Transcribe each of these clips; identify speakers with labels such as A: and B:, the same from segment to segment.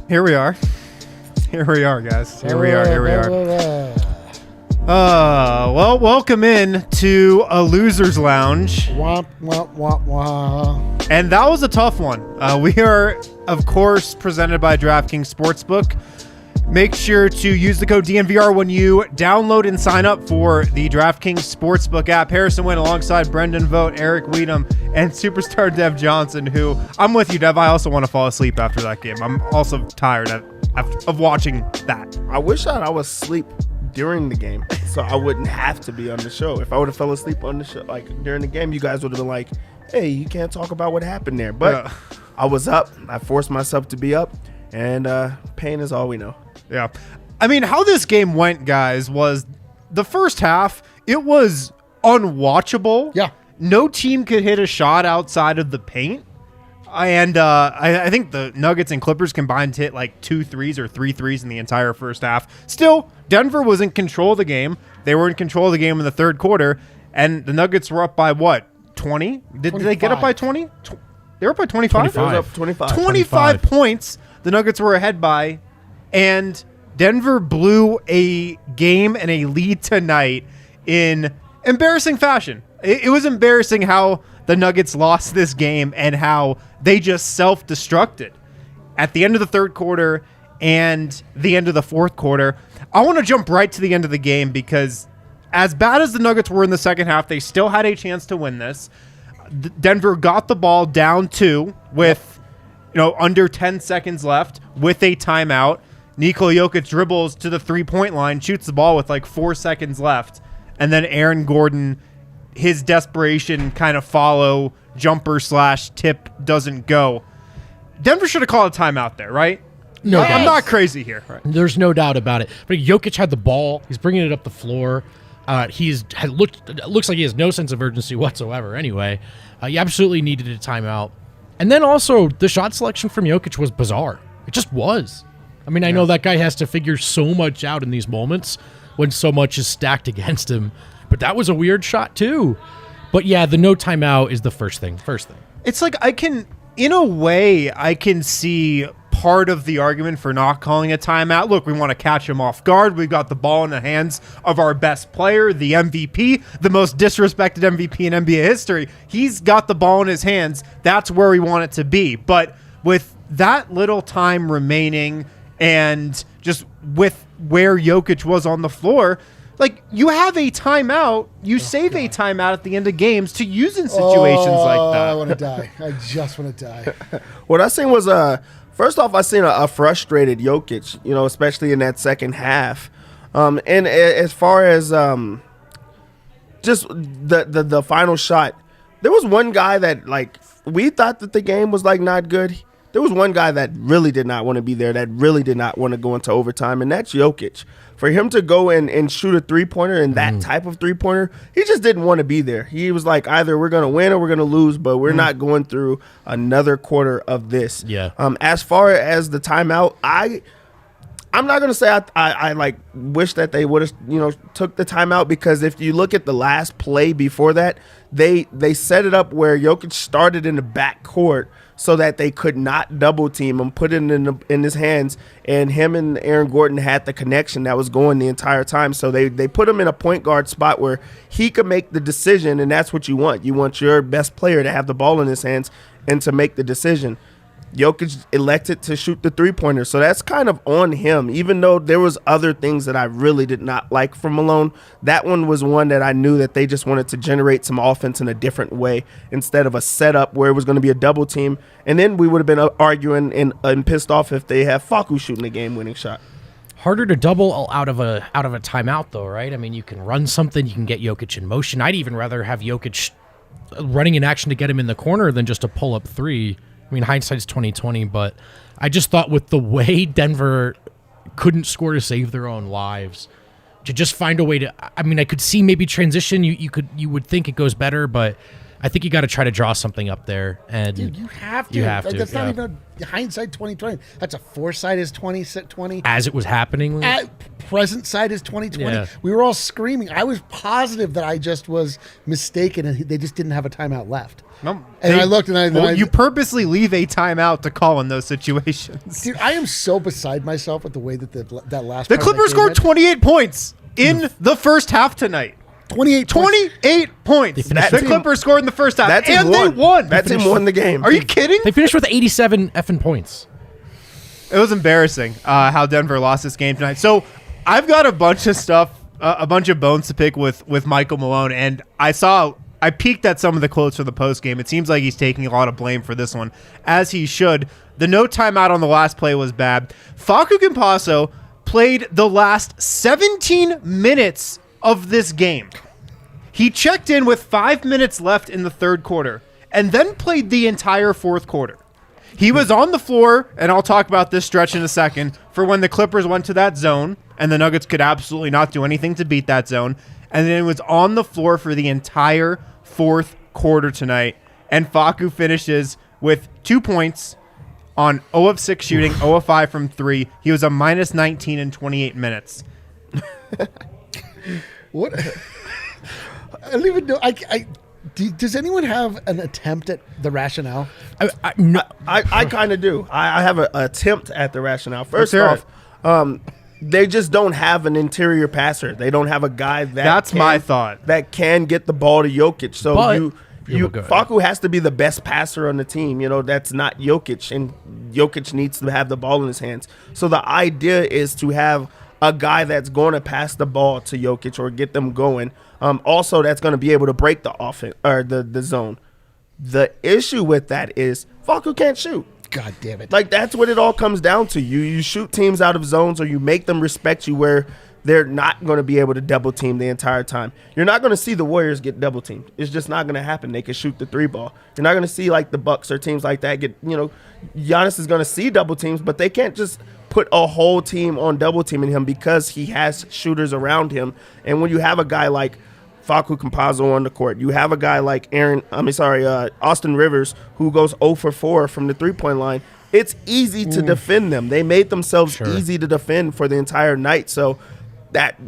A: Here we are. Here we are, guys. Here we are. Well, welcome in to a loser's lounge.
B: Womp, womp, womp, womp.
A: And that was a tough one. We are, of course, presented by DraftKings Sportsbook. Make sure to use the code DNVR when you download and sign up for the DraftKings Sportsbook app. Harrison went alongside Brendan Vogt, Eric Weedham, and superstar Dev Johnson, who I'm with you, Dev. I also want to fall asleep after that game. I'm also tired of watching that.
C: I wish I was asleep during the game so I wouldn't have to be on the show. If I would have fell asleep on the show, like during the game, you guys would have been like, hey, you can't talk about what happened there. But I was up. I forced myself to be up, and pain is all we know.
A: Yeah. I mean, how this game went, guys, was the first half, it was unwatchable.
B: Yeah.
A: No team could hit a shot outside of the paint. And I think the Nuggets and Clippers combined hit like 2 threes or 3 threes in the entire first half. Still, Denver was in control of the game. They were in control of the game in the third quarter. And the Nuggets were up by what? 20? Did they get up by 20? They were up by 25?
C: 25. It was up 25.
A: 25 points the Nuggets were ahead by. And Denver blew a game and a lead tonight in embarrassing fashion. It was embarrassing how the Nuggets lost this game and how they just self-destructed at the end of the third quarter and the end of the fourth quarter. I want to jump right to the end of the game because as bad as the Nuggets were in the second half, they still had a chance to win this. Denver got the ball down 2 with under 10 seconds left with a timeout. Nikola Jokic dribbles to the three-point line, shoots the ball with like 4 seconds left, and then Aaron Gordon, his desperation kind of follow jumper / tip doesn't go. Denver should have called a timeout there, right?
B: No,
A: I'm not crazy here. Right.
B: There's no doubt about it. But Jokic had the ball. He's bringing it up the floor. Looks like he has no sense of urgency whatsoever. Anyway, he absolutely needed a timeout. And then also the shot selection from Jokic was bizarre. It just was. I mean, I know that guy has to figure so much out in these moments when so much is stacked against him, but that was a weird shot too. But yeah, the no timeout is the first thing.
A: It's like I can see part of the argument for not calling a timeout. Look, we want to catch him off guard. We've got the ball in the hands of our best player, the MVP, the most disrespected MVP in NBA history. He's got the ball in his hands. That's where we want it to be. But with that little time remaining and just with where Jokic was on the floor, like, you have a timeout. You save a timeout at the end of games to use in situations like that.
B: I want to die. I just want to die.
C: What I seen was, first off, I seen a frustrated Jokic, especially in that second half. And as far as just the final shot, there was one guy that, like, we thought that the game was, like, not good. There was one guy that really did not want to be there, that really did not want to go into overtime, and that's Jokic. For him to go and shoot a three-pointer and that type of three-pointer, he just didn't want to be there. He was like, either we're going to win or we're going to lose, but we're not going through another quarter of this.
B: Yeah.
C: As far as the timeout, I'm not going to say I like wish that they would have, took the timeout, because if you look at the last play before that, they set it up where Jokic started in the back court so that they could not double team him, put it in his hands, and him and Aaron Gordon had the connection that was going the entire time. So they put him in a point guard spot where he could make the decision, and that's what you want. You want your best player to have the ball in his hands and to make the decision. Jokic elected to shoot the three-pointer, so that's kind of on him. Even though there was other things that I really did not like from Malone, that one was one that I knew that they just wanted to generate some offense in a different way instead of a setup where it was going to be a double team, and then we would have been arguing and pissed off if they have Facu shooting a game-winning shot.
B: Harder to double out of a timeout, though, right? I mean, you can run something, you can get Jokic in motion. I'd even rather have Jokic running in action to get him in the corner than just a pull-up three. I mean, hindsight's 2020, but I just thought with the way Denver couldn't score to save their own lives, to just find a way to. I mean, I could see maybe transition. You would think it goes better, but I think you got to try to draw something up there, and
D: Dude, you have to.
B: You have to.
D: That's
B: yeah.
D: not even a hindsight 2020. That's a foresight is 2020.
B: As it was happening,
D: Present side is 2020.
B: Yeah.
D: We were all screaming. I was positive that I just was mistaken, and they just didn't have a timeout left.
A: No,
D: And I looked, and
A: you purposely leave a timeout to call in those situations.
D: dude, I am so beside myself with the way that that last.
A: The
D: part of
A: Clippers
D: that game
A: scored 28 points in the first half tonight.
D: 28 points.
A: 28 points.
C: That
A: The
C: team-
A: Clippers scored in the first half,
C: That team
A: and
C: won.
A: they won.
C: That team won the game.
A: Are you kidding?
B: they finished with 87 effing points.
A: It was embarrassing how Denver lost this game tonight. So I've got a bunch of stuff, a bunch of bones to pick with Michael Malone, and I peeked at some of the quotes from the post game. It seems like he's taking a lot of blame for this one, as he should. The no timeout on the last play was bad. Facu Campazzo played the last 17 minutes of this game. He checked in with 5 minutes left in the third quarter and then played the entire fourth quarter. He was on the floor, and I'll talk about this stretch in a second, for when the Clippers went to that zone, and the Nuggets could absolutely not do anything to beat that zone. And then was on the floor for the entire fourth quarter tonight. And Facu finishes with 2 points on 0 of 6 shooting, 0 of 5 from 3. He was a minus 19 in 28 minutes.
D: What? I don't even know. Does anyone have an attempt at the rationale?
C: I kind of do. I have an attempt at the rationale. First
A: Let's
C: off, they just don't have an interior passer. They don't have a guy
A: My thought.
C: that can get the ball to Jokic. So
B: But-
C: you
B: go ahead.
C: Facu has to be the best passer on the team. You know, that's not Jokic, and Jokic needs to have the ball in his hands. So the idea is to have a guy that's going to pass the ball to Jokic or get them going. Also, that's going to be able to break the offense or the zone. The issue with that is Facu can't shoot.
D: God damn it!
C: Like, that's what it all comes down to. You shoot teams out of zones, or you make them respect you where they're not going to be able to double team the entire time. You're not going to see the Warriors get double teamed. It's just not going to happen. They can shoot the 3 ball. You're not going to see like the Bucks or teams like that get, Giannis is going to see double teams, but they can't just put a whole team on double teaming him because he has shooters around him. And when you have a guy like Facu Campazzo on the court, you have a guy like Austin Rivers, who goes 0 for 4 from the 3-point line. It's easy to defend them. They made themselves easy to defend for the entire night. So that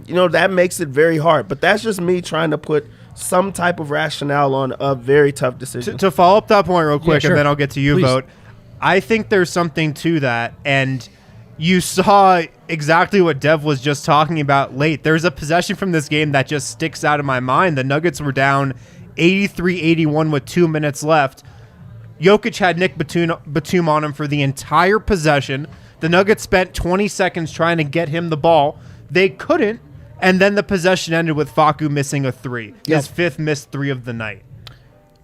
C: makes it very hard. But that's just me trying to put some type of rationale on a very tough decision.
A: To follow up that point real quick,
B: sure.
A: and then I'll get to you,
B: Please.
A: Vogt. I think there's something to that, and you saw exactly what Dev was just talking about late. There's a possession from this game that just sticks out of my mind. The Nuggets were down 83-81 with 2 minutes left. Jokic had Nick Batum on him for the entire possession. The Nuggets spent 20 seconds trying to get him the ball. They couldn't, and then the possession ended with Facu missing a 3. His 5th missed 3 of the night.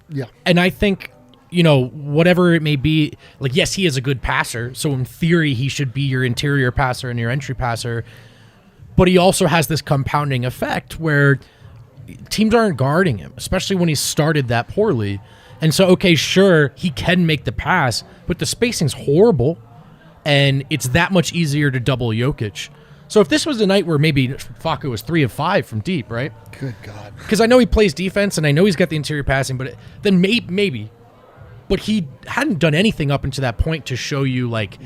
D: Yeah.
B: And I think, whatever it may be, like, yes, he is a good passer. So in theory, he should be your interior passer and your entry passer. But he also has this compounding effect where teams aren't guarding him, especially when he started that poorly. And so, okay, sure, he can make the pass, but the spacing's horrible. And it's that much easier to double Jokic. So if this was a night where maybe Facu was 3 of 5 from deep, right?
D: Good God.
B: Because I know he plays defense and I know he's got the interior passing, but then maybe. But he hadn't done anything up until that point to show you, like,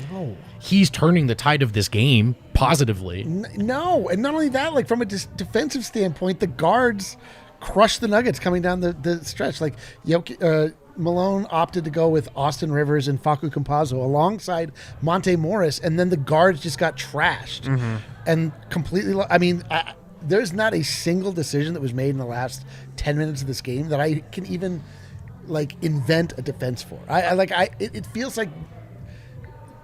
B: he's turning the tide of this game positively.
D: No, and not only that, like, from a defensive standpoint, the guards crushed the Nuggets coming down the stretch. Like, Malone opted to go with Austin Rivers and Facu Campazzo alongside Monte Morris, and then the guards just got trashed and completely. There's not a single decision that was made in the last 10 minutes of this game that I can even invent a defense for. It feels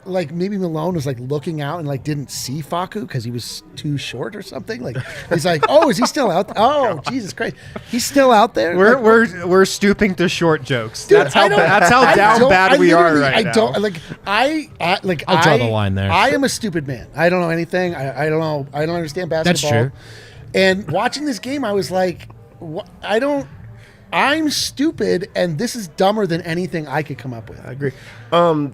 D: like maybe Malone was looking out and didn't see Facu because he was too short or something. He's like, oh, is he still out? Oh, Jesus Christ, he's still out there.
A: We're stooping to short jokes.
D: Dude,
A: that's how down bad we are right now.
B: I'll draw the line there.
D: I am a stupid man. I don't know anything. I don't know. I don't understand basketball.
B: That's true.
D: And watching this game, I was like, I'm stupid, and this is dumber than anything I could come up with.
C: I agree. To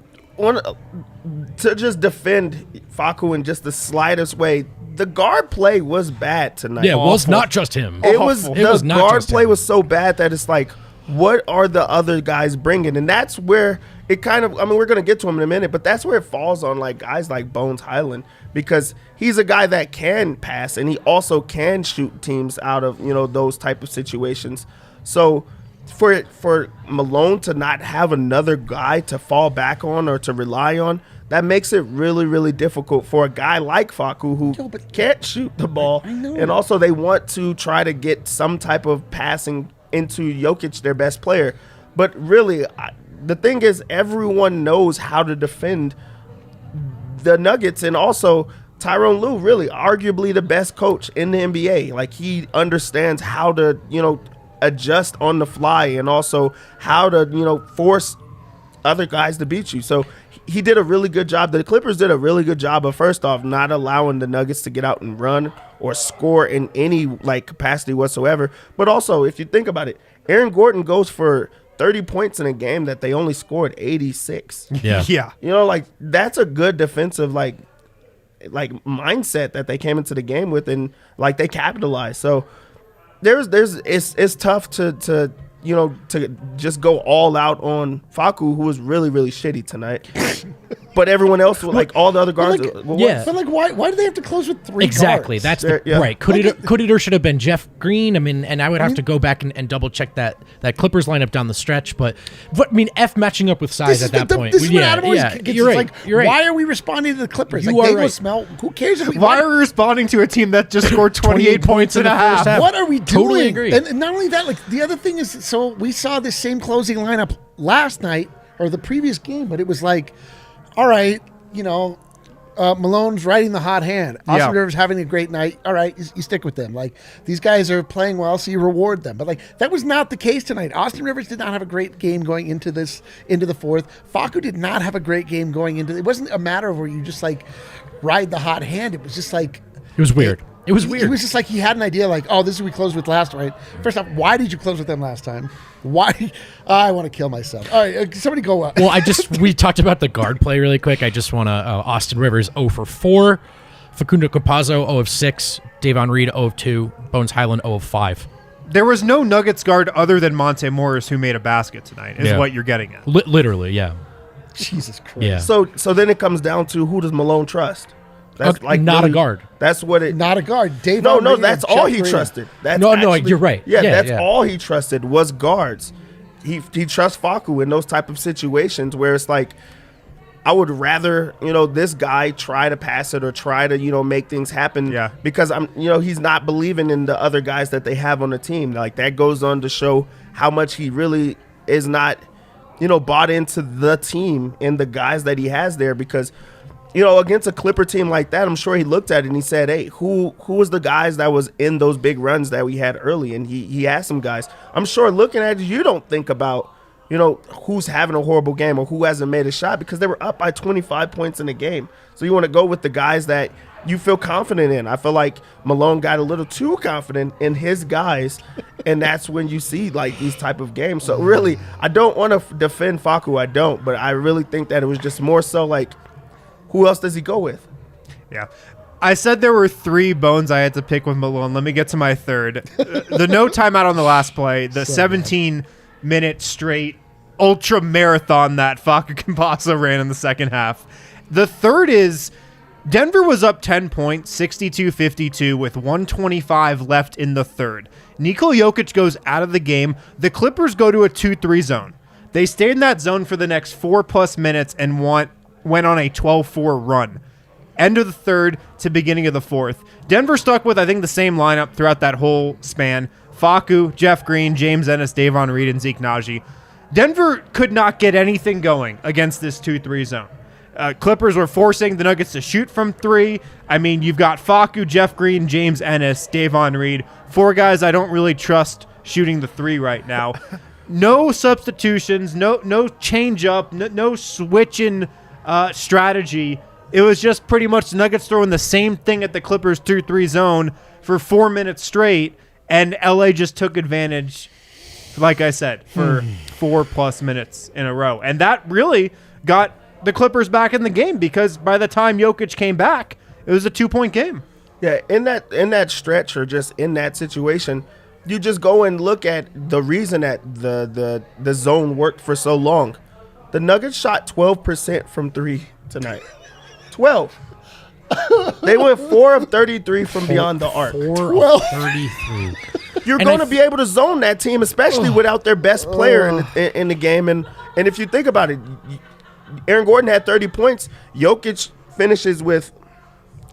C: just defend Facu in just the slightest way, the guard play was bad tonight.
B: Yeah, it was not just him.
C: The guard play was so bad that it's like, what are the other guys bringing? And that's where it kind of, I mean, we're going to get to him in a minute, but that's where it falls on like guys like Bones Highland, because he's a guy that can pass and he also can shoot teams out of, those type of situations. So for Malone to not have another guy to fall back on or to rely on, that makes it really, really difficult for a guy like Facu who can't shoot the ball. And also they want to try to get some type of passing into Jokic, their best player. But really, the thing is, everyone knows how to defend the Nuggets. And also, Tyronn Lue, really, arguably the best coach in the NBA. Like, he understands how to, adjust on the fly and also how to, force other guys to beat you. So he did a really good job. The Clippers did a really good job of, first off, not allowing the Nuggets to get out and run or score in any capacity whatsoever. But also, if you think about it, Aaron Gordon goes for 30 points in a game that they only scored 86.
B: Yeah.
C: That's a good defensive mindset that they came into the game with, and they capitalized. So it's tough to just go all out on Facu, who was really, really shitty tonight. But everyone else, all the other guards.
D: But why do they have to close with 3
B: exactly.
D: guards?
B: That's right. Could it or should have been Jeff Green? I mean, and I would have to go back and double check that Clippers lineup down the stretch. But I mean, F matching up with size at that point.
D: This is what Adam always gets.
B: You're right. You're right.
D: Why are we responding to the Clippers?
B: You are
D: they
B: right.
D: will smell. Who cares if we?
A: Why are we responding to a team that just scored 28 points in a half?
D: What are we doing?
B: Totally agree.
D: And not only that, the other thing is, so we saw this same closing lineup last night or the previous game, but it was all right, Malone's riding the hot hand. Austin Rivers having a great night. All right, you stick with them. These guys are playing well, so you reward them. But that was not the case tonight. Austin Rivers did not have a great game going into the fourth. Facu did not have a great game going into. It wasn't a matter of where you just ride the hot hand. It was just
B: it was weird. It was weird.
D: It was just he had an idea this is who we closed with last night. First off, why did you close with them last time? Why? I want to kill myself. All right, somebody go.
B: Well, we talked about the guard play really quick. I just want to Austin Rivers 0 for 4, Facu Campazzo 0 of 6, Davon Reed 0 of 2, Bones Highland 0 of 5.
A: There was no Nuggets guard other than Monte Morris who made a basket tonight, is what you're getting at.
B: Literally, yeah.
D: Jesus Christ.
B: Yeah.
C: So then it comes down to, who does Malone trust? That's
B: not a guard.
C: That's what it.
D: Not a guard.
C: No, that's all he trusted. That's
B: you're right.
C: That's all he trusted was guards. He trusts Facu in those type of situations where it's I would rather this guy try to pass it or try to make things happen.
A: Yeah.
C: Because he's not believing in the other guys that they have on the team. That goes on to show how much he really is not bought into the team and the guys that he has there, because. Against a Clipper team like that, I'm sure he looked at it and he said, hey, who was the guys that was in those big runs that we had early? And he asked some guys. I'm sure looking at it, you don't think about, who's having a horrible game or who hasn't made a shot, because they were up by 25 points in the game. So you want to go with the guys that you feel confident in. I feel like Malone got a little too confident in his guys, and that's when you see these type of games. So really, I don't want to defend Facu. I don't. But I really think that it was just more so who else does he go with?
A: Yeah. I said there were 3 bones I had to pick with Malone. Let me get to my third. The no timeout on the last play, the 17-minute straight ultra marathon that Facu Campazzo ran in the second half. The third is Denver was up 10 points, 62-52, with 125 left in the third. Nikola Jokic goes out of the game. The Clippers go to a 2-3 zone. They stayed in that zone for the next 4+ minutes and went on a 12-4 run. End of the third to beginning of the fourth. Denver stuck with, I think, the same lineup throughout that whole span. Facu, Jeff Green, James Ennis, Davon Reed, and Zeke Naji. Denver could not get anything going against this 2-3 zone. Clippers were forcing the Nuggets to shoot from 3. I mean, you've got Facu, Jeff Green, James Ennis, Davon Reed. 4 guys I don't really trust shooting the 3 right now. No substitutions, no change up, no switching strategy. It was just pretty much the Nuggets throwing the same thing at the Clippers 2-3 zone for 4 minutes straight, and LA just took advantage, like I said, for 4+ minutes in a row. And that really got the Clippers back in the game, because by the time Jokic came back, it was a 2-point game.
C: Yeah, in that stretch, or just in that situation, you just go and look at the reason that the zone worked for so long. The Nuggets shot 12% from 3 tonight. 12. They went 4 of 33 from beyond the arc.
B: 4 of 33.
C: You're going to be able to zone that team, especially without their best player in the game. And if you think about it, Aaron Gordon had 30 points. Jokic finishes with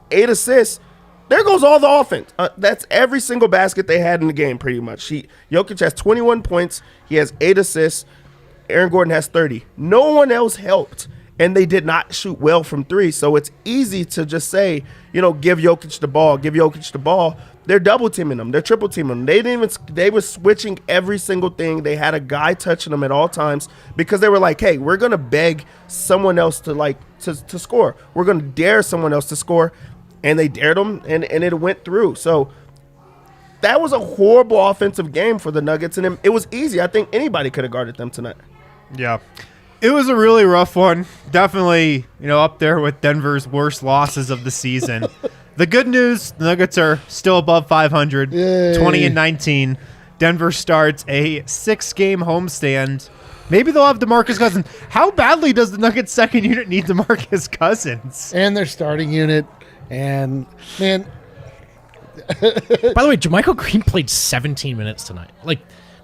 C: 8 assists. There goes all the offense. That's every single basket they had in the game, pretty much. Jokic has 21 points. He has 8 assists. Aaron Gordon has 30. No one else helped, and they did not shoot well from 3. So it's easy to just say, give Jokic the ball, give Jokic the ball. They're double teaming them. They're triple teaming them. They were switching every single thing. They had a guy touching them at all times because they were like, hey, we're going to beg someone else to score. We're going to dare someone else to score. And they dared them, and it went through. So that was a horrible offensive game for the Nuggets, and it was easy. I think anybody could have guarded them tonight.
A: Yeah. It was a really rough one. Definitely, up there with Denver's worst losses of the season. The good news, the Nuggets are still above 500,
D: Yay.
A: 20-19. Denver starts a 6-game homestand. Maybe they'll have DeMarcus Cousins. How badly does the Nuggets second unit need DeMarcus Cousins?
D: And their starting unit. And, man.
B: By the way, JaMychal Green played 17 minutes tonight.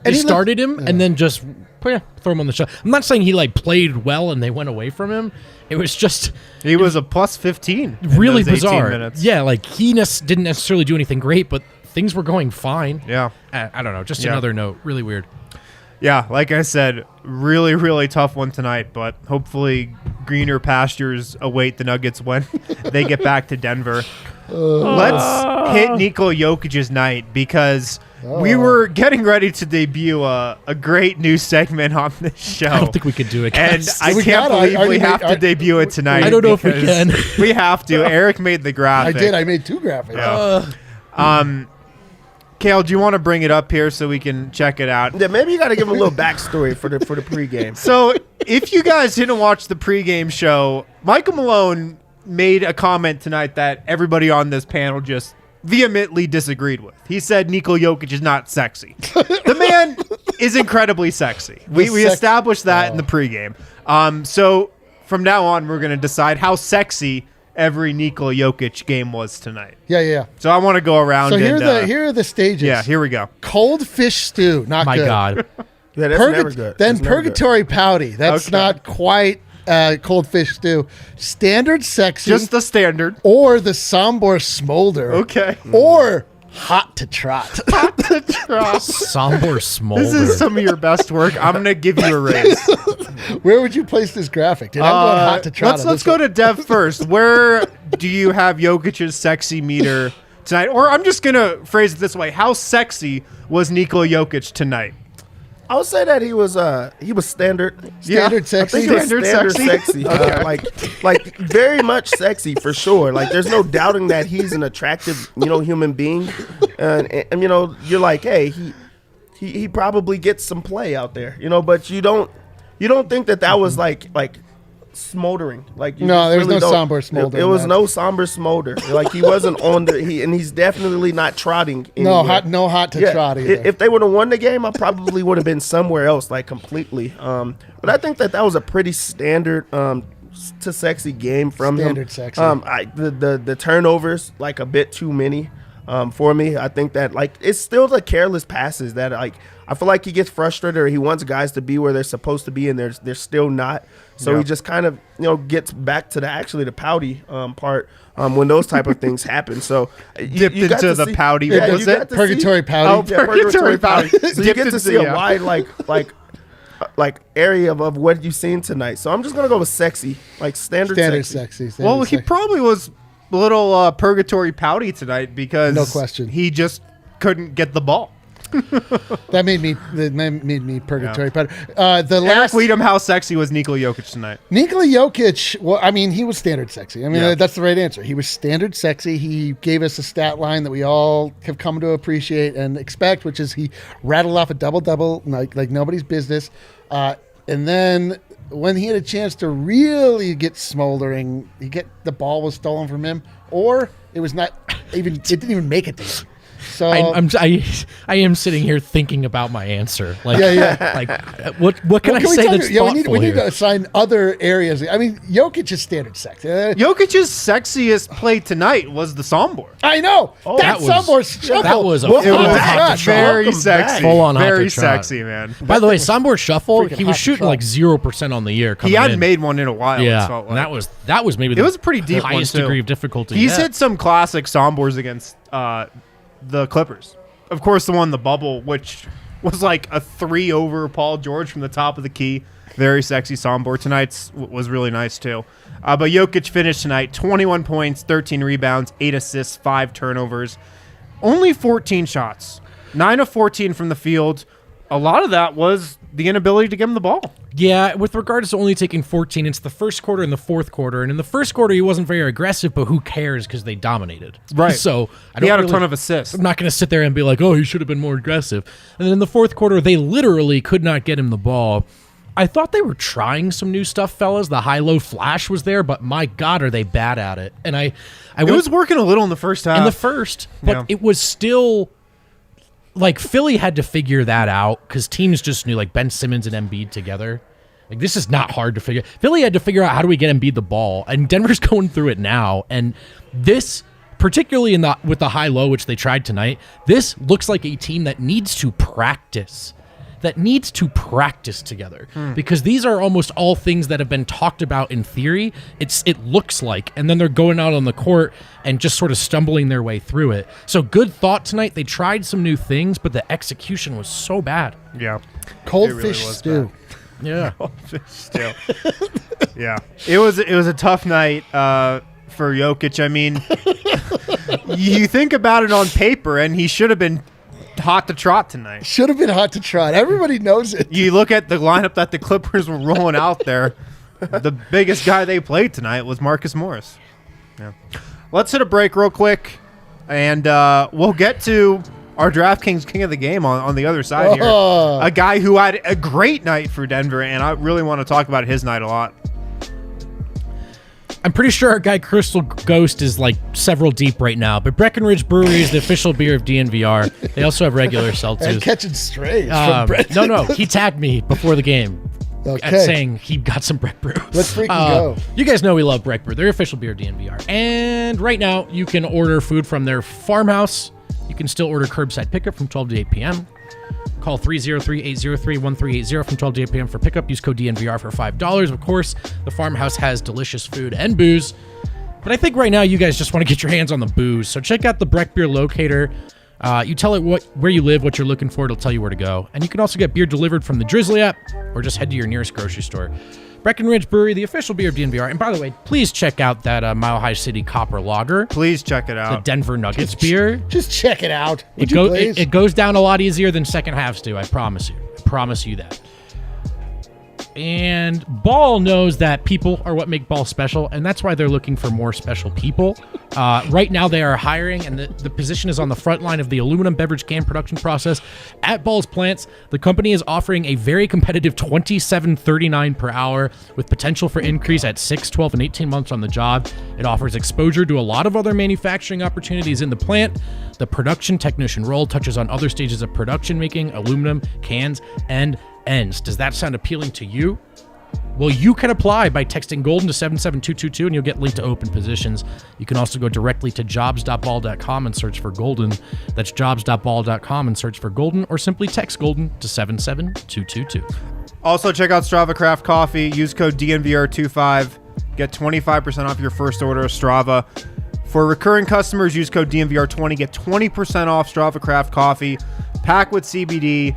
B: They started him and then just throw him on the shot. I'm not saying he played well and they went away from him. It was just
A: he was a plus 15.
B: Really
A: in those 18
B: bizarre.
A: minutes.
B: Yeah, he didn't necessarily do anything great, but things were going fine.
A: Yeah.
B: I don't know. Just another note. Really weird.
A: Yeah, like I said, really, really tough one tonight, but hopefully greener pastures await the Nuggets when they get back to Denver. Let's hit Nikola Jokic's night because we were getting ready to debut a great new segment on this show.
B: I don't think we could do it,
A: And
B: guys.
A: I can't believe we have to debut it tonight.
B: I don't know if we can.
A: We have to. Eric made the
D: I
A: graphic.
D: did. I made 2 graphics.
A: Yeah. Kale, do you want to bring it up here so we can check it out?
C: Yeah, maybe you got to give a little backstory for the pregame.
A: So, if you guys didn't watch the pregame show, Michael Malone made a comment tonight that everybody on this panel just vehemently disagreed with. He said Nikola Jokic is not sexy. The man is incredibly sexy. We established that in the pregame. So, from now on, we're going to decide how sexy every Nikola Jokic game was tonight.
D: Yeah.
A: So I want to go around.
D: So
A: and,
D: here are the stages.
A: Yeah, here we go.
D: Cold fish stew, not
B: My
D: good.
B: God.
C: Yeah, that's never good.
D: Then
C: That's never good.
D: purgatory pouty. That's
A: Okay.
D: not quite cold fish stew. Standard sexy.
A: Just the standard.
D: or the Sombor smolder.
A: Okay.
D: Or hot to trot.
B: Somber smolder.
A: This is some of your best work. I'm going to give you a raise.
D: Where would you place this graphic? Dude, I'm going hot to trot.
A: Let's go to Dev first. Where do you have Jokic's sexy meter tonight? Or I'm just going to phrase it this way. How sexy was Nikola Jokic tonight?
C: I would say that he was standard.
D: Standard sexy.
C: I think he was
A: Standard
C: sexy. Like very much sexy for sure. Like there's no doubting that he's an attractive, human being. And you're like, hey, he probably gets some play out there, but you don't think that was like smoldering. Like
D: No, there was
C: really
D: no
C: don't-
D: somber smolder
C: It
D: in
C: was
D: that.
C: no somber smolder. Like he wasn't and he's definitely not trotting.
D: No
C: anywhere.
D: hot to trot either.
C: If they would have won the game, I probably would have been somewhere else, like completely. But I think that was a pretty standard to sexy game from
D: Standard
C: him.
D: sexy.
C: The turnovers like a bit too many for me. I think that it's still the careless passes that I feel like he gets frustrated or he wants guys to be where they're supposed to be and they're still not. So
A: Yeah.
C: he just kind of gets back to the pouty part when those type of things happen. So
A: Dipped
C: you got
A: into
C: to
A: the
C: see-
A: pouty.
C: Yeah,
A: What
C: you
A: was
C: got
A: it?
C: to
D: Purgatory
C: see-
D: pouty.
C: Yeah,
A: Purgatory pouty.
C: So you
A: Dipped
C: get to
A: into-
C: see a
A: yeah.
C: wide like area of what you've seen tonight. So I'm just gonna go with sexy, like standard
D: sexy. Standard
A: Well, he
D: sexy.
A: probably was a little purgatory pouty tonight because
D: No question.
A: he just couldn't get the ball.
D: That made me purgatory powder. The
A: Eric
D: last
A: Weedham, how sexy was Nikola Jokic tonight?
D: Nikola Jokic, well, I mean, he was standard sexy. I mean,
A: Yeah.
D: that's the right answer. He was standard sexy. He gave us a stat line that we all have come to appreciate and expect, which is he rattled off a double-double like nobody's business. And then when he had a chance to really get smoldering, the ball was stolen from him, or it was not even. It didn't even make it to him. So
B: I am sitting here thinking about my answer. Like, like what can I
D: we
B: say
D: talk-
B: that's
D: yeah,
B: thoughtful
D: we need to
B: here?
D: assign other areas. I mean, Jokic is standard sex.
A: Jokic's sexiest play tonight was the sombor.
D: I know.
B: that
D: That
B: was-
D: sombor shuffle.
B: that was a
D: Well,
B: full
A: It was
B: hot to trot.
A: very
C: Welcome
A: sexy.
C: back.
B: Full on hot
A: very
B: to trot.
A: sexy, man.
B: By the way, Sombor Shuffle,
D: freaking
B: he
D: hot
B: was
D: to
B: shooting
D: trot.
B: like 0% on the year coming
A: He hadn't
B: in.
A: made one in a while. it
B: Yeah,
A: felt
B: and
A: like.
B: that was maybe
A: It was a pretty deep one,
B: highest
A: too.
B: degree of difficulty.
A: He's
B: yet.
A: hit some classic sombors against the Clippers. Of course, the one in the bubble, which was like a 3 over Paul George from the top of the key. Very sexy sombor. Tonight's was really nice, too. But Jokic finished tonight 21 points, 13 rebounds, 8 assists, 5 turnovers. Only 14 shots. 9 of 14 from the field. A lot of that was the inability to give him the ball.
B: Yeah, with regards to only taking 14, it's the first quarter and the fourth quarter. And in the first quarter, he wasn't very aggressive, but who cares because they dominated.
A: Right.
B: So I
A: He
B: don't
A: had a
B: really-
A: ton of assists.
B: I'm not going to sit there and be like, oh, he should have been more aggressive. And then in the fourth quarter, they literally could not get him the ball. I thought they were trying some new stuff, fellas. The high-low flash was there, but my God, are they bad at it. And I
A: It was working a little in the first half.
B: in the first, but
A: Yeah.
B: it was still like Philly had to figure that out because teams just knew, like Ben Simmons and Embiid together. Like, this is not hard to figure. Philly had to figure out how do we get Embiid the ball, and Denver's going through it now. And this, particularly with the high low, which they tried tonight, this looks like a team that needs to practice. Together because these are almost all things that have been talked about in theory. It looks like, and then they're going out on the court and just sort of stumbling their way through it. So good thought tonight. They tried some new things, but the execution was so bad.
A: Yeah.
D: Cold
A: It really
D: fish
A: was
D: stew.
B: Yeah.
A: Still. Yeah. It was a tough night for Jokic. I mean, you think about it on paper, and he should have been hot to trot tonight.
D: Should have been hot to trot. Everybody knows it.
A: You look at the lineup that the Clippers were rolling out there. The biggest guy they played tonight was Marcus Morris. Yeah. Let's hit a break real quick, and we'll get to our DraftKings King of the Game on the other side here.
D: Oh.
A: A guy who had a great night for Denver, and I really want to talk about his night a lot.
B: I'm pretty sure our guy Crystal Ghost is like several deep right now, but Breckenridge Brewery is the official beer of DNVR. They also have regular
D: And
B: seltzers.
D: catching strays from Brett.
B: No, he tagged me before the game.
D: Okay.
B: Saying he got some Breck Brew.
D: Let's freaking go.
B: You guys know we love Breck Brew. They're official beer of DNVR. And right now, you can order food from their farmhouse. You can still order curbside pickup from 12 to 8 p.m. Call 303-803-1380 from 12 to 8 p.m. for pickup. Use code DNVR for $5. Of course, the farmhouse has delicious food and booze. But I think right now you guys just want to get your hands on the booze. So check out the Breck Beer Locator. You tell it where you live, what you're looking for. It'll tell you where to go. And you can also get beer delivered from the Drizzly app or just head to your nearest grocery store. Breckenridge Brewery, the official beer of DNVR. And by the way, please check out that Mile High City Copper Lager,
A: Please check it
B: the
A: out.
B: Denver Nuggets beer.
D: Just check it out. Would
B: It,
D: you please?
B: it goes down a lot easier than second halves do. I promise you. I promise you that. And Ball knows that people are what make Ball special, and that's why they're looking for more special people. Right now, they are hiring, and the position is on the front line of the aluminum beverage can production process at Ball's plants. The company is offering a very competitive $27.39 per hour with potential for increase at 6, 12, and 18 months on the job. It offers exposure to a lot of other manufacturing opportunities in the plant. The production technician role touches on other stages of production, making aluminum, cans, and ends. Does that sound appealing to you? Well, you can apply by texting Golden to 77222 and you'll get linked to open positions. You can also go directly to jobs.ball.com and search for Golden. That's jobs.ball.com and search for Golden, or simply text Golden to 77222.
A: Also, check out Strava Craft Coffee. Use code DNVR25. Get 25% off your first order of Strava. For recurring customers, use code DNVR20. Get 20% off Strava Craft Coffee. Packed with CBD.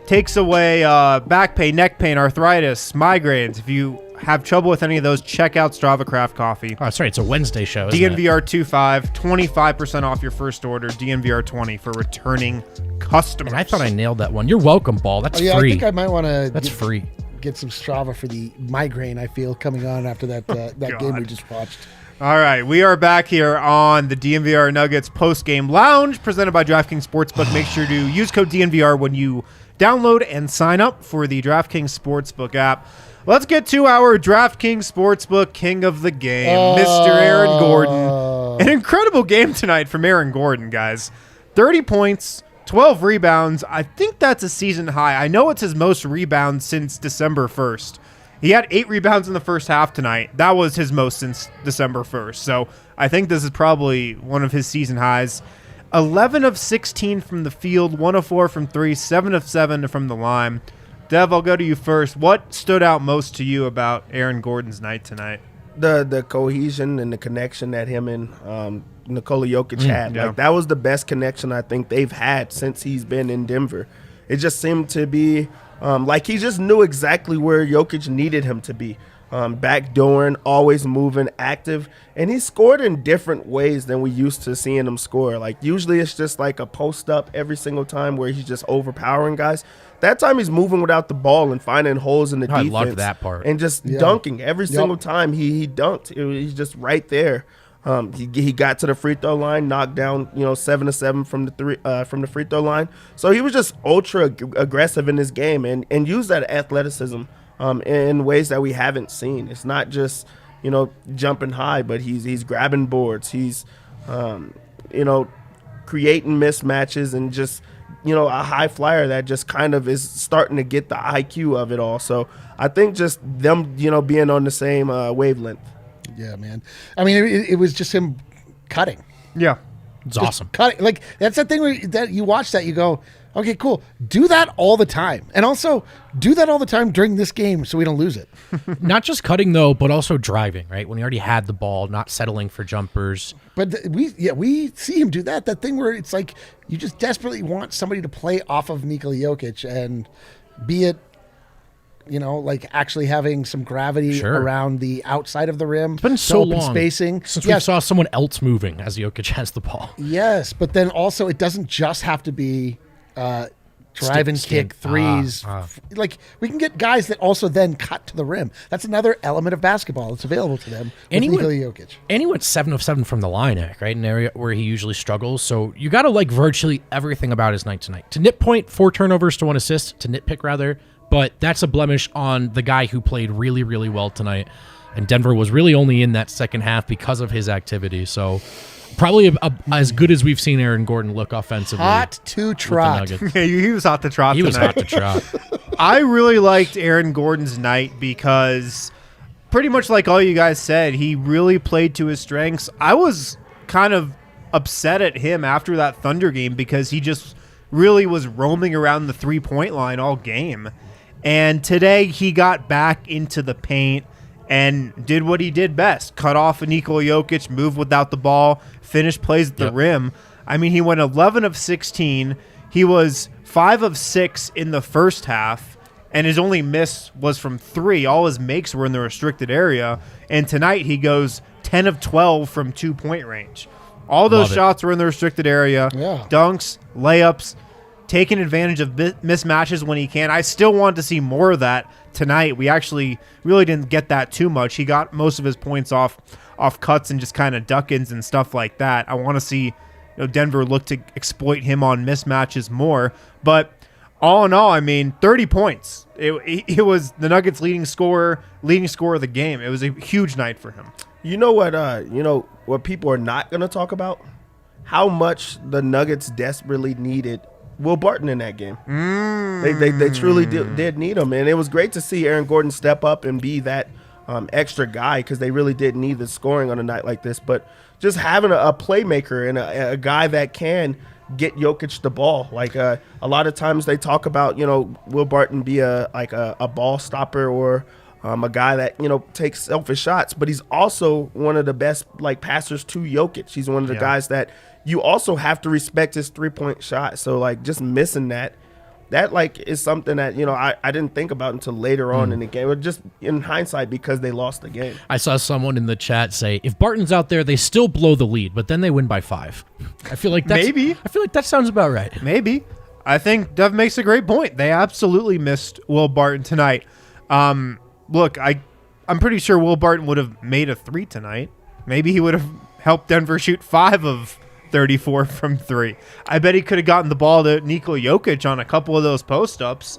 A: Takes away back pain, neck pain, arthritis, migraines. If you have trouble with any of those, check out Strava Craft Coffee.
B: Oh, sorry, it's a Wednesday show, isn't it?
A: DNVR25, 25% off your first order. DNVR20 for returning customers.
B: And I thought I nailed that one. You're welcome, Ball. That's
D: Oh, yeah,
B: free.
D: I think I might want to
B: That's free.
D: get some Strava for the migraine I feel coming on after that that game we just watched.
A: All right, we are back here on the DNVR Nuggets post-game lounge presented by DraftKings Sportsbook. Make sure to use code DNVR when you download and sign up for the DraftKings Sportsbook app. Let's get to our DraftKings Sportsbook King of the Game, Mr. Aaron Gordon. An incredible game tonight from Aaron Gordon, guys. 30 points, 12 rebounds. I think that's a season high. I know it's his most rebounds since December 1st. He had 8 rebounds in the first half tonight. That was his most since December 1st. So I think this is probably one of his season highs. 11 of 16 from the field, 1 of 4 from 3, 7 of 7 from the line. Dev, I'll go to you first. What stood out most to you about Aaron Gordon's night tonight?
C: The cohesion and the connection that him and Nikola Jokic had.
A: yeah.
C: Like, that was the best connection I think they've had since he's been in Denver. It just seemed to be like he just knew exactly where Jokic needed him to be. Backdooring, always moving, active, and he scored in different ways than we used to seeing him score. Like, usually it's just like a post up every single time where he's just overpowering guys. That time he's moving without the ball and finding holes in the defense.
B: I loved that part.
C: And just dunking every single time he dunked. He's just right there. He got to the free throw line, knocked down 7 of 7 from the free throw line. So he was just ultra aggressive in his game and used that athleticism in ways that we haven't seen. It's not just jumping high, but he's grabbing boards. He's creating mismatches and just a high flyer that just kind of is starting to get the IQ of it all. So I think just them being on the same wavelength.
D: Yeah, man. I mean, it was just him cutting.
A: Yeah.
B: It's awesome.
D: Cutting. Like, that's the thing that you watch that you go, okay, cool. Do that all the time. And also do that all the time during this game so we don't lose it.
B: Not just cutting, though, but also driving, right? When he already had the ball, not settling for jumpers.
D: But we see him do that. That thing where it's like you just desperately want somebody to play off of Nikola Jokic, and be it, like actually having some gravity around the outside of the rim.
B: It's been so
D: open
B: long
D: spacing.
B: since we saw someone else moving as Jokic has the ball.
D: Yes, but then also it doesn't just have to be drive and kick threes. Like, we can get guys that also then cut to the rim. That's another element of basketball that's available to them with Nikola Jokic.
B: And he went 7 of 7 from the line, right? An area where he usually struggles. So you got to like virtually everything about his night tonight. To nit point, 4 turnovers to 1 assist, to nitpick rather. But that's a blemish on the guy who played really, really well tonight. And Denver was really only in that second half because of his activity. So probably as good as we've seen Aaron Gordon look offensively.
D: Hot to trot.
A: Yeah, he was hot to trot
B: He was
A: tonight.
B: hot to trot.
A: I really liked Aaron Gordon's night because pretty much like all you guys said, he really played to his strengths. I was kind of upset at him after that Thunder game because he just really was roaming around the 3-point line all game. And today he got back into the paint and did what he did best. Cut off a Nikola Jokic, move without the ball, finish plays at the rim. I mean, he went 11 of 16. He was 5 of 6 in the first half, and his only miss was from 3. All his makes were in the restricted area. And tonight he goes 10 of 12 from 2-point range. All those shots were in the restricted area.
D: Yeah.
A: Dunks, layups, taking advantage of mismatches when he can. I still want to see more of that tonight. We actually really didn't get that too much. He got most of his points off cuts and just kind of duck-ins and stuff like that. I want to see Denver look to exploit him on mismatches more. But all in all, I mean, 30 points. It was the Nuggets' leading scorer of the game. It was a huge night for him.
C: You know what people are not going to talk about? How much the Nuggets desperately needed Will Barton in that game. They truly did need him, and it was great to see Aaron Gordon step up and be that extra guy, because they really did need the scoring on a night like this. But just having a playmaker and a guy that can get Jokic the ball. Like a lot of times they talk about Will Barton be a ball stopper or a guy that takes selfish shots, but he's also one of the best passers to Jokic. He's one of the guys that you also have to respect his 3-point shot. So just missing that is something that I didn't think about until later on in the game, or just in hindsight because they lost the game.
B: I saw someone in the chat say, if Barton's out there, they still blow the lead, but then they win by 5. I feel like that sounds about right.
A: Maybe. I think Dev makes a great point. They absolutely missed Will Barton tonight. Look, I'm pretty sure Will Barton would have made a 3 tonight. Maybe he would have helped Denver shoot 5 of 34 from 3. I bet he could have gotten the ball to Nikola Jokic on a couple of those post-ups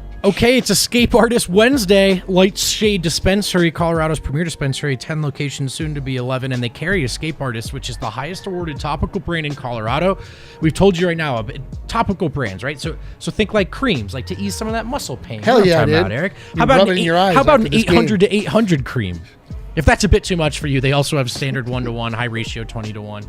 B: Okay, it's Escape Artist Wednesday. Light Shade Dispensary, Colorado's premier dispensary, 10 locations, soon to be 11, and they carry Escape Artist, which is the highest awarded topical brand in Colorado. We've told you right now, topical brands, right? So think like creams, like to ease some of that muscle pain.
D: Hell yeah, dude.
B: About, Eric.
D: How about
B: an 800 to 800 cream? If that's a bit too much for you, they also have standard 1-to-1, high ratio 20-to-1.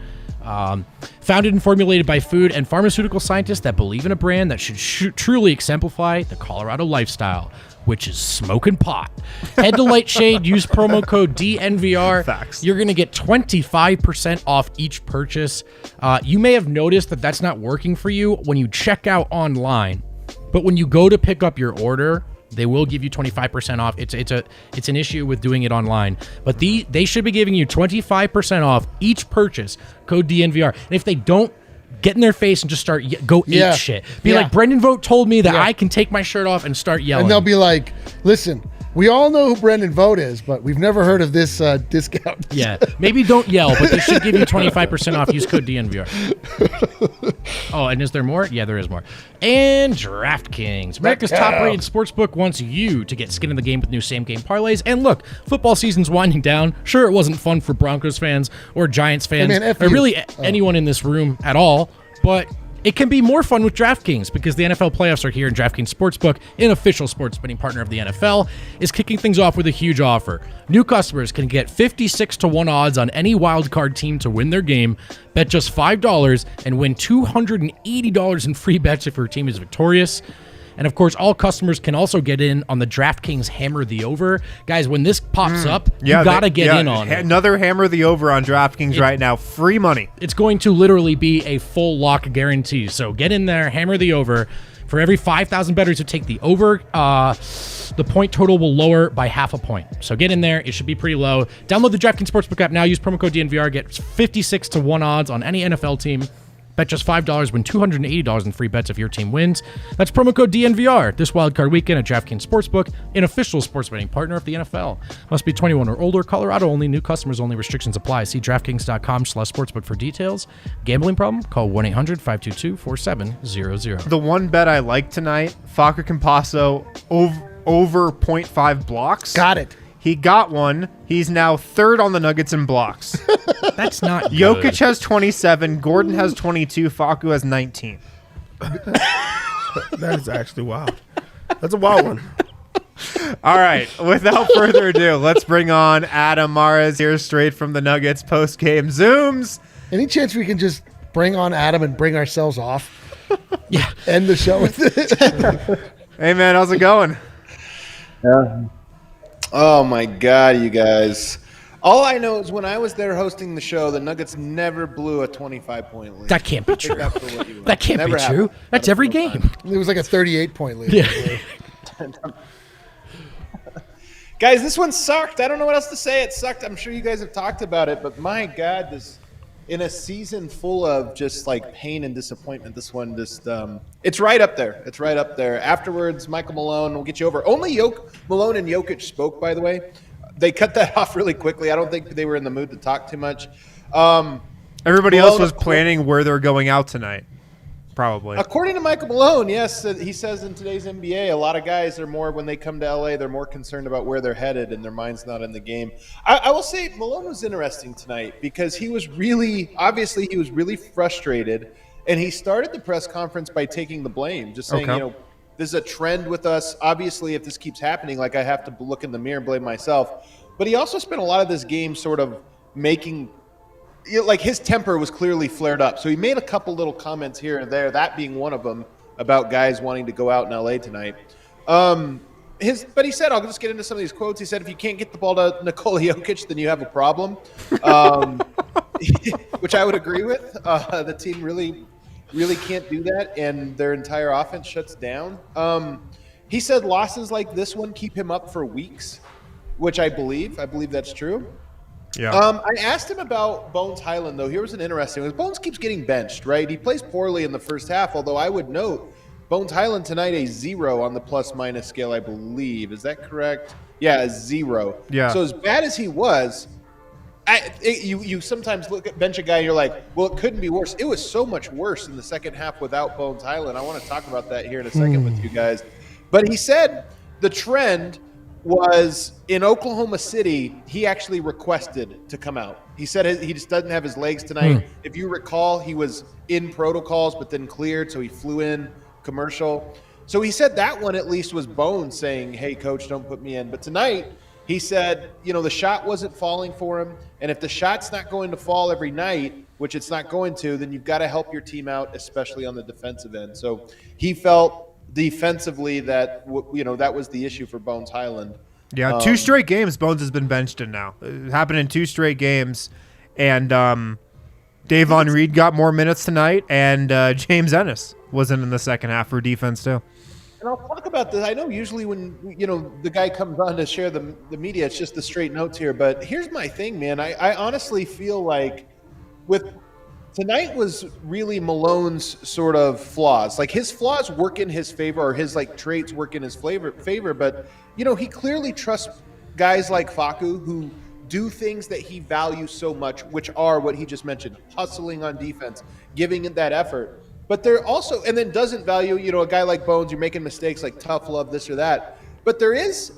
B: Founded and formulated by food and pharmaceutical scientists that believe in a brand that should truly exemplify the Colorado lifestyle, which is smoking pot. Head to Lightshade, use promo code DNVR.
A: Facts.
B: You're going to get 25% off each purchase. You may have noticed that that's not working for you when you check out online, but when you go to pick up your order, they will give you 25% off. It's an issue with doing it online, but they should be giving you 25% off each purchase. Code DNVR. And if they don't, get in their face and just start eat shit. Be like, Brendan Vogt told me that I can take my shirt off and start yelling.
D: And they'll be like, listen, we all know who Brendan Vogt is, but we've never heard of this discount.
B: Yeah, maybe don't yell, but they should give you 25% off. Use code DNVR. Oh, and is there more? Yeah, there is more. And DraftKings, America's top-rated sportsbook, wants you to get skin in the game with new same-game parlays. And look, football season's winding down. Sure, it wasn't fun for Broncos fans or Giants fans, or really anyone in this room at all, but it can be more fun with DraftKings because the NFL playoffs are here, and DraftKings Sportsbook, an official sports betting partner of the NFL, is kicking things off with a huge offer. New customers can get 56-to-1 odds on any wildcard team to win their game. Bet just $5 and win $280 in free bets if your team is victorious. And of course, all customers can also get in on the DraftKings Hammer the Over. Guys, when this pops up, you gotta get in on it.
A: Another Hammer the Over on DraftKings right now. Free money.
B: It's going to literally be a full lock guarantee. So get in there, Hammer the Over. For every 5,000 bettors who take the over, the point total will lower by half a point. So get in there. It should be pretty low. Download the DraftKings Sportsbook app now. Use promo code DNVR. Get 56-to-1 odds on any NFL team. Bet just $5, win $280 in free bets if your team wins. That's promo code DNVR. This wildcard weekend at DraftKings Sportsbook, an official sports betting partner of the NFL. Must be 21 or older. Colorado only. New customers only. Restrictions apply. See DraftKings.com/sportsbook for details. Gambling problem? Call 1-800-522-4700.
A: The one bet I like tonight, Facu Campazzo over 0.5 blocks.
D: Got it.
A: He got one. He's now third on the Nuggets in blocks.
B: That's not good.
A: Jokic has 27. Gordon has 22. Facu has 19.
C: That is actually wild. That's a wild one.
A: All right. Without further ado, let's bring on Adam Mares here straight from the Nuggets post-game Zooms.
D: Any chance we can just bring on Adam and bring ourselves off?
B: Yeah.
D: End the show with it.
A: Hey, man. How's it going?
E: Yeah. Oh, my God, you guys. All I know is when I was there hosting the show, the Nuggets never blew a 25-point lead.
B: That can't be true. That can't
E: Never
B: be true.
E: happened.
B: That's every game.
D: It was like a 38-point lead.
B: Yeah.
E: Guys, this one sucked. I don't know what else to say. It sucked. I'm sure you guys have talked about it, but my God, this in a season full of just like pain and disappointment, this one just it's right up there. It's right up there. Afterwards, Michael Malone will get you over. Only Malone and Jokic spoke, by the way. They cut that off really quickly. I don't think they were in the mood to talk too much.
A: Everybody
E: Malone,
A: else was planning where they're going out tonight, probably.
E: According to Michael Malone, yes, he says in today's NBA, a lot of guys are more, when they come to LA, they're more concerned about where they're headed and their mind's not in the game. I will say Malone was interesting tonight because he was really frustrated, and he started the press conference by taking the blame, just saying, this is a trend with us. Obviously, if this keeps happening, like I have to look in the mirror and blame myself. But he also spent a lot of this game sort of making like his temper was clearly flared up. So he made a couple little comments here and there, that being one of them, about guys wanting to go out in LA tonight. But he said, I'll just get into some of these quotes. He said, if you can't get the ball to Nikola Jokic, then you have a problem, which I would agree with. The team really can't do that, and their entire offense shuts down. He said losses like this one keep him up for weeks, which I believe. I believe that's true.
A: Yeah.
E: I asked him about Bones Highland, though. Here was an interesting one. Bones keeps getting benched, right? He plays poorly in the first half, although I would note Bones Highland tonight a 0 on the plus-minus scale, I believe. Is that correct? Yeah, a 0.
A: Yeah.
E: So as bad as he was, you sometimes look at bench a guy and you're like, well, it couldn't be worse. It was so much worse in the second half without Bones Highland. I want to talk about that here in a second with you guys. But he said the trend was in Oklahoma City, he actually requested to come out. He said he just doesn't have his legs tonight. If you recall, he was in protocols but then cleared, so he flew in commercial. So he said that one at least was Bones saying, hey, coach, don't put me in. But tonight he said, the shot wasn't falling for him. And if the shot's not going to fall every night, which it's not going to, then you've got to help your team out, especially on the defensive end. So he felt defensively that, that was the issue for Bones Highland.
A: Yeah, 2 straight games Bones has been benched in now. It happened in 2 straight games. And Davon Reed got more minutes tonight, and James Ennis wasn't in the second half for defense too.
E: And I'll talk about this. I know usually when, the guy comes on to share the media, it's just the straight notes here. But here's my thing, man. I honestly feel like tonight was really Malone's sort of flaws. Like his flaws work in his favor, or his traits work in his favor. But, he clearly trusts guys like Facu who do things that he values so much, which are what he just mentioned, hustling on defense, giving it that effort. But they're also, and then doesn't value, a guy like Bones, you're making mistakes like tough love, this or that. But there is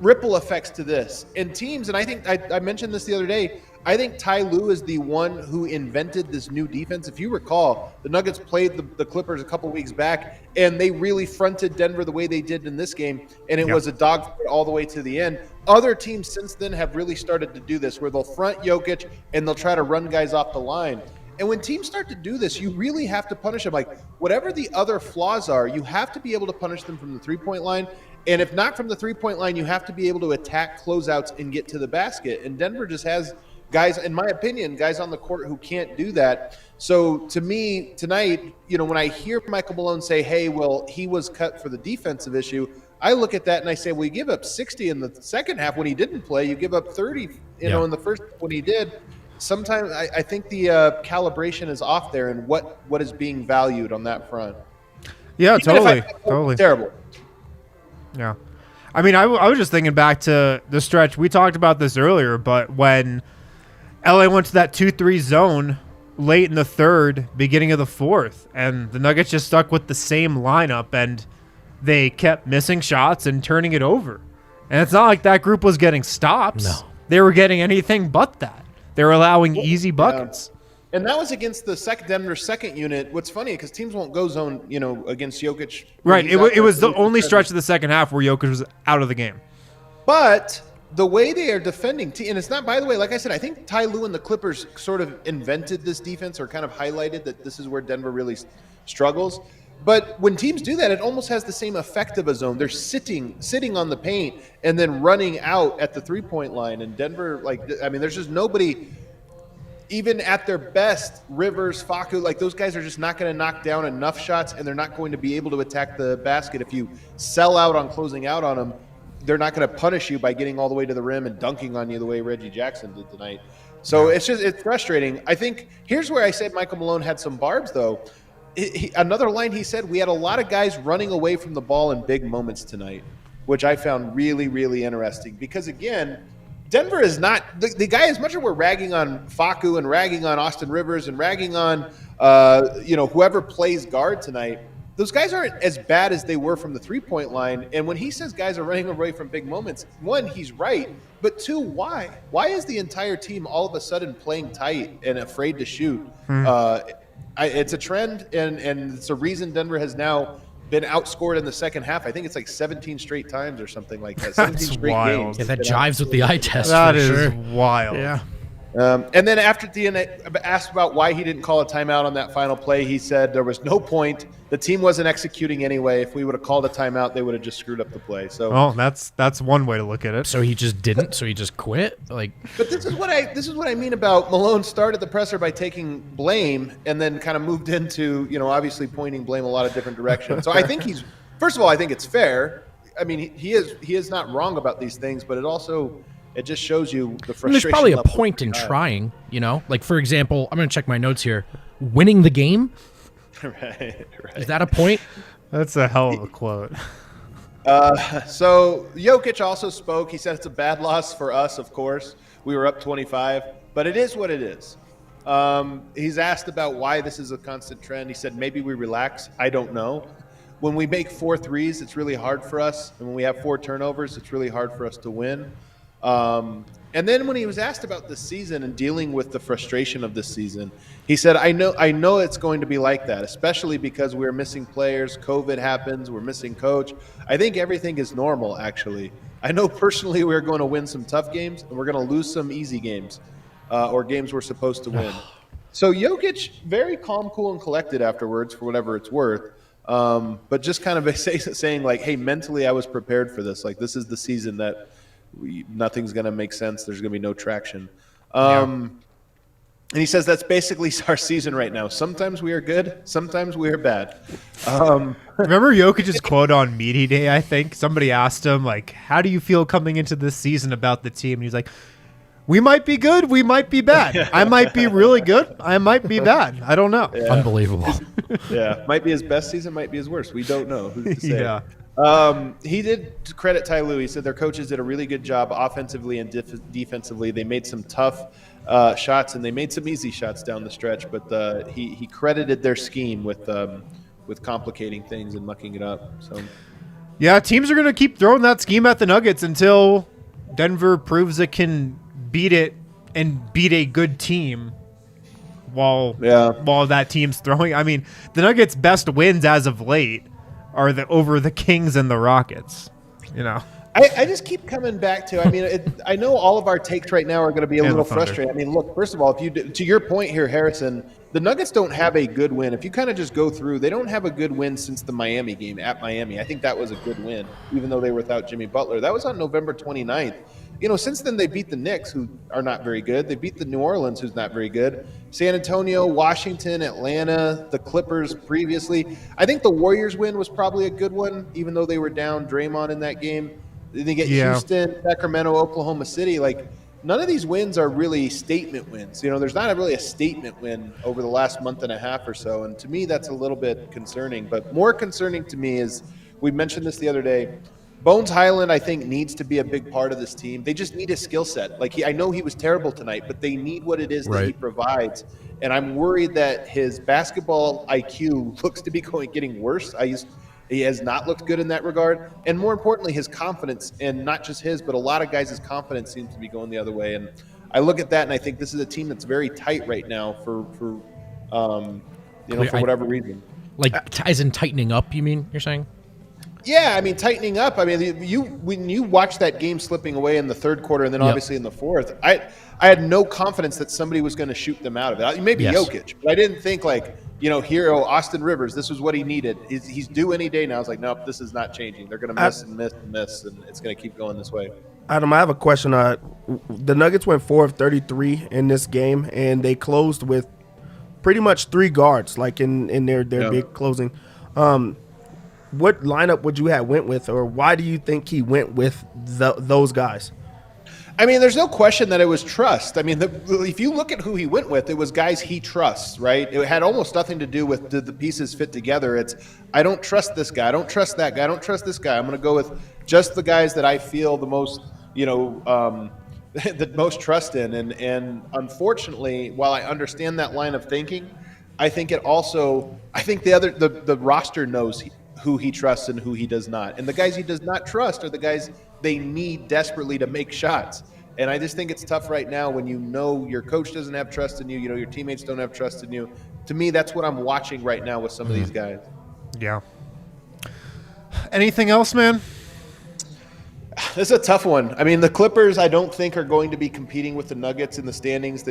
E: ripple effects to this. And teams, and I think I mentioned this the other day, I think Ty Lue is the one who invented this new defense. If you recall, the Nuggets played the Clippers a couple weeks back, and they really fronted Denver the way they did in this game, and it was a dogfight all the way to the end. Other teams since then have really started to do this, where they'll front Jokic, and they'll try to run guys off the line. And when teams start to do this, you really have to punish them. Like, whatever the other flaws are, you have to be able to punish them from the three-point line. And if not from the three-point line, you have to be able to attack closeouts and get to the basket. And Denver just has guys, in my opinion, guys on the court who can't do that. So to me, tonight, when I hear Michael Malone say, hey, well, he was cut for the defensive issue, I look at that and I say, well, you give up 60 in the second half when he didn't play. You give up 30, in the first when he did. Sometimes I think the calibration is off there and what is being valued on that front.
A: Yeah,
E: Even
A: totally.
E: Terrible.
A: Yeah. I mean, I was just thinking back to the stretch. We talked about this earlier, but when LA went to that 2-3 zone late in the third, beginning of the fourth, and the Nuggets just stuck with the same lineup, and they kept missing shots and turning it over. And it's not like that group was getting stops.
B: No.
A: They were getting anything but that. They were allowing easy buckets.
E: And that was against the Denver second unit. What's funny, because teams won't go zone, against Jokic.
A: Right. It was the only stretch of the second half where Jokic was out of the game.
E: But the way they are defending, and it's not, by the way, like I said, I think Ty Lue and the Clippers sort of invented this defense, or kind of highlighted that this is where Denver really struggles. But when teams do that, it almost has the same effect of a zone. They're sitting on the paint and then running out at the three-point line. And Denver, there's just nobody, even at their best, Rivers, Facu, those guys are just not going to knock down enough shots, and they're not going to be able to attack the basket. If you sell out on closing out on them, they're not going to punish you by getting all the way to the rim and dunking on you the way Reggie Jackson did tonight. So it's frustrating. I think here's where I said Michael Malone had some barbs, though. Another line he said, we had a lot of guys running away from the ball in big moments tonight, which I found really, really interesting. Because, again, Denver is not – the guy, as much as we're ragging on Facu and ragging on Austin Rivers and ragging on, whoever plays guard tonight, those guys aren't as bad as they were from the three-point line. And when he says guys are running away from big moments, one, he's right. But two, why? Why is the entire team all of a sudden playing tight and afraid to shoot? It's a trend, and it's a reason Denver has now been outscored in the second half. I think it's 17 straight times or something like that. 17 straight
A: wild.
E: games.
B: Yeah, that jives with the eye test.
A: That
B: for
A: is
B: sure.
A: wild.
B: Yeah.
E: And then after DNA asked about why he didn't call a timeout on that final play, he said there was no point. The team wasn't executing anyway. If we would have called a timeout, they would have just screwed up the play. So,
A: oh, that's one way to look at it.
B: So he just didn't. So he just quit.
E: but this is what I mean about Malone started the presser by taking blame and then kind of moved into obviously pointing blame a lot of different directions. So I think first of all, I think it's fair. I mean, he is not wrong about these things, but it just shows you the frustration.
B: There's probably a
E: level
B: point in trying, for example, I'm going to check my notes here. Winning the game.
E: right.
B: Is that a point?
A: That's a hell of a quote.
E: So Jokic also spoke. He said it's a bad loss for us, of course. We were up 25, but it is what it is. He's asked about why this is a constant trend. He said maybe we relax. I don't know. when we make 4 threes, it's really hard for us. And when we have 4 turnovers, it's really hard for us to win. And then when he was asked about this season and dealing with the frustration of this season, he said, I know it's going to be like that, especially because we're missing players. COVID happens. We're missing coach. I think everything is normal, actually. I know personally we're going to win some tough games and we're going to lose some easy games or games we're supposed to win. So Jokic, very calm, cool, and collected afterwards for whatever it's worth. But just kind of saying like, hey, mentally I was prepared for this. Like, this is the season that nothing's going to make sense. There's going to be no traction. And he says that's basically our season right now. Sometimes we are good. Sometimes we are bad.
A: Remember Jokic's quote on Media Day, I think? Somebody asked him, like, how do you feel coming into this season about the team? And he's like, we might be good. We might be bad. I might be really good. I might be bad. I don't know.
B: Yeah. Unbelievable.
E: Yeah. Might be his best season. Might be his worst. We don't know. Who's to say?
A: Yeah.
E: He did credit Ty Lue. He said their coaches did a really good job offensively and defensively. They made some tough shots and they made some easy shots down the stretch. But he credited their scheme with complicating things and mucking it up. So,
A: yeah, teams are going to keep throwing that scheme at the Nuggets until Denver proves it can beat it and beat a good team. While that team's throwing, I mean, the Nuggets' best wins as of late are over the Kings and the Rockets, you know.
E: I just keep coming back to, I mean, I know all of our takes right now are going to be a little frustrating. I mean, look, first of all, to your point here, Harrison, the Nuggets don't have a good win. If you kind of just go through, they don't have a good win since the Miami game at Miami. I think that was a good win, even though they were without Jimmy Butler. That was on November 29th. You know, since then they beat the Knicks, who are not very good. They beat the New Orleans, who's not very good. San Antonio, Washington, Atlanta, the Clippers previously. I think the Warriors win was probably a good one, even though they were down Draymond in that game. They get Houston, Sacramento, Oklahoma City. Like, none of these wins are really statement wins. You know, there's not really a statement win over the last month and a half or so. And to me, that's a little bit concerning. But more concerning to me is, we mentioned this the other day, Bones Highland, I think, needs to be a big part of this team. They just need a skill set. Like, I know he was terrible tonight, but they need what it is that he provides. And I'm worried that his basketball IQ looks to be getting worse. He has not looked good in that regard. And more importantly, his confidence, and not just his, but a lot of guys' confidence seems to be going the other way. And I look at that and I think this is a team that's very tight right now for whatever reason.
B: Like, as in tightening up, you mean, you're saying?
E: Yeah, I mean, tightening up. I mean, when you watch that game slipping away in the third quarter and then obviously in the fourth, I had no confidence that somebody was going to shoot them out of it. Maybe Jokic, but I didn't think hero Austin Rivers, this was what he needed. He's due any day now. I was like, nope, this is not changing. They're going to miss and miss and miss, and it's going to keep going this way.
C: Adam, I have a question. The Nuggets went 4 of 33 in this game, and they closed with pretty much 3 guards, like in their big closing. What lineup would you have went with, or why do you think he went with those guys?
E: I mean, there's no question that it was trust. I mean, if you look at who he went with, it was guys he trusts, right? It had almost nothing to do with did the pieces fit together. It's, I don't trust this guy. I don't trust that guy. I don't trust this guy. I'm going to go with just the guys that I feel the most, the most trust in. And unfortunately, while I understand that line of thinking, I think the roster knows who he trusts and who he does not. And the guys he does not trust are the guys they need desperately to make shots. And I just think it's tough right now when you know your coach doesn't have trust in you, your teammates don't have trust in you. To me, that's what I'm watching right now with some of these guys.
A: Yeah. Anything else, man?
E: This is a tough one. I mean, the Clippers, I don't think are going to be competing with the Nuggets in the standings.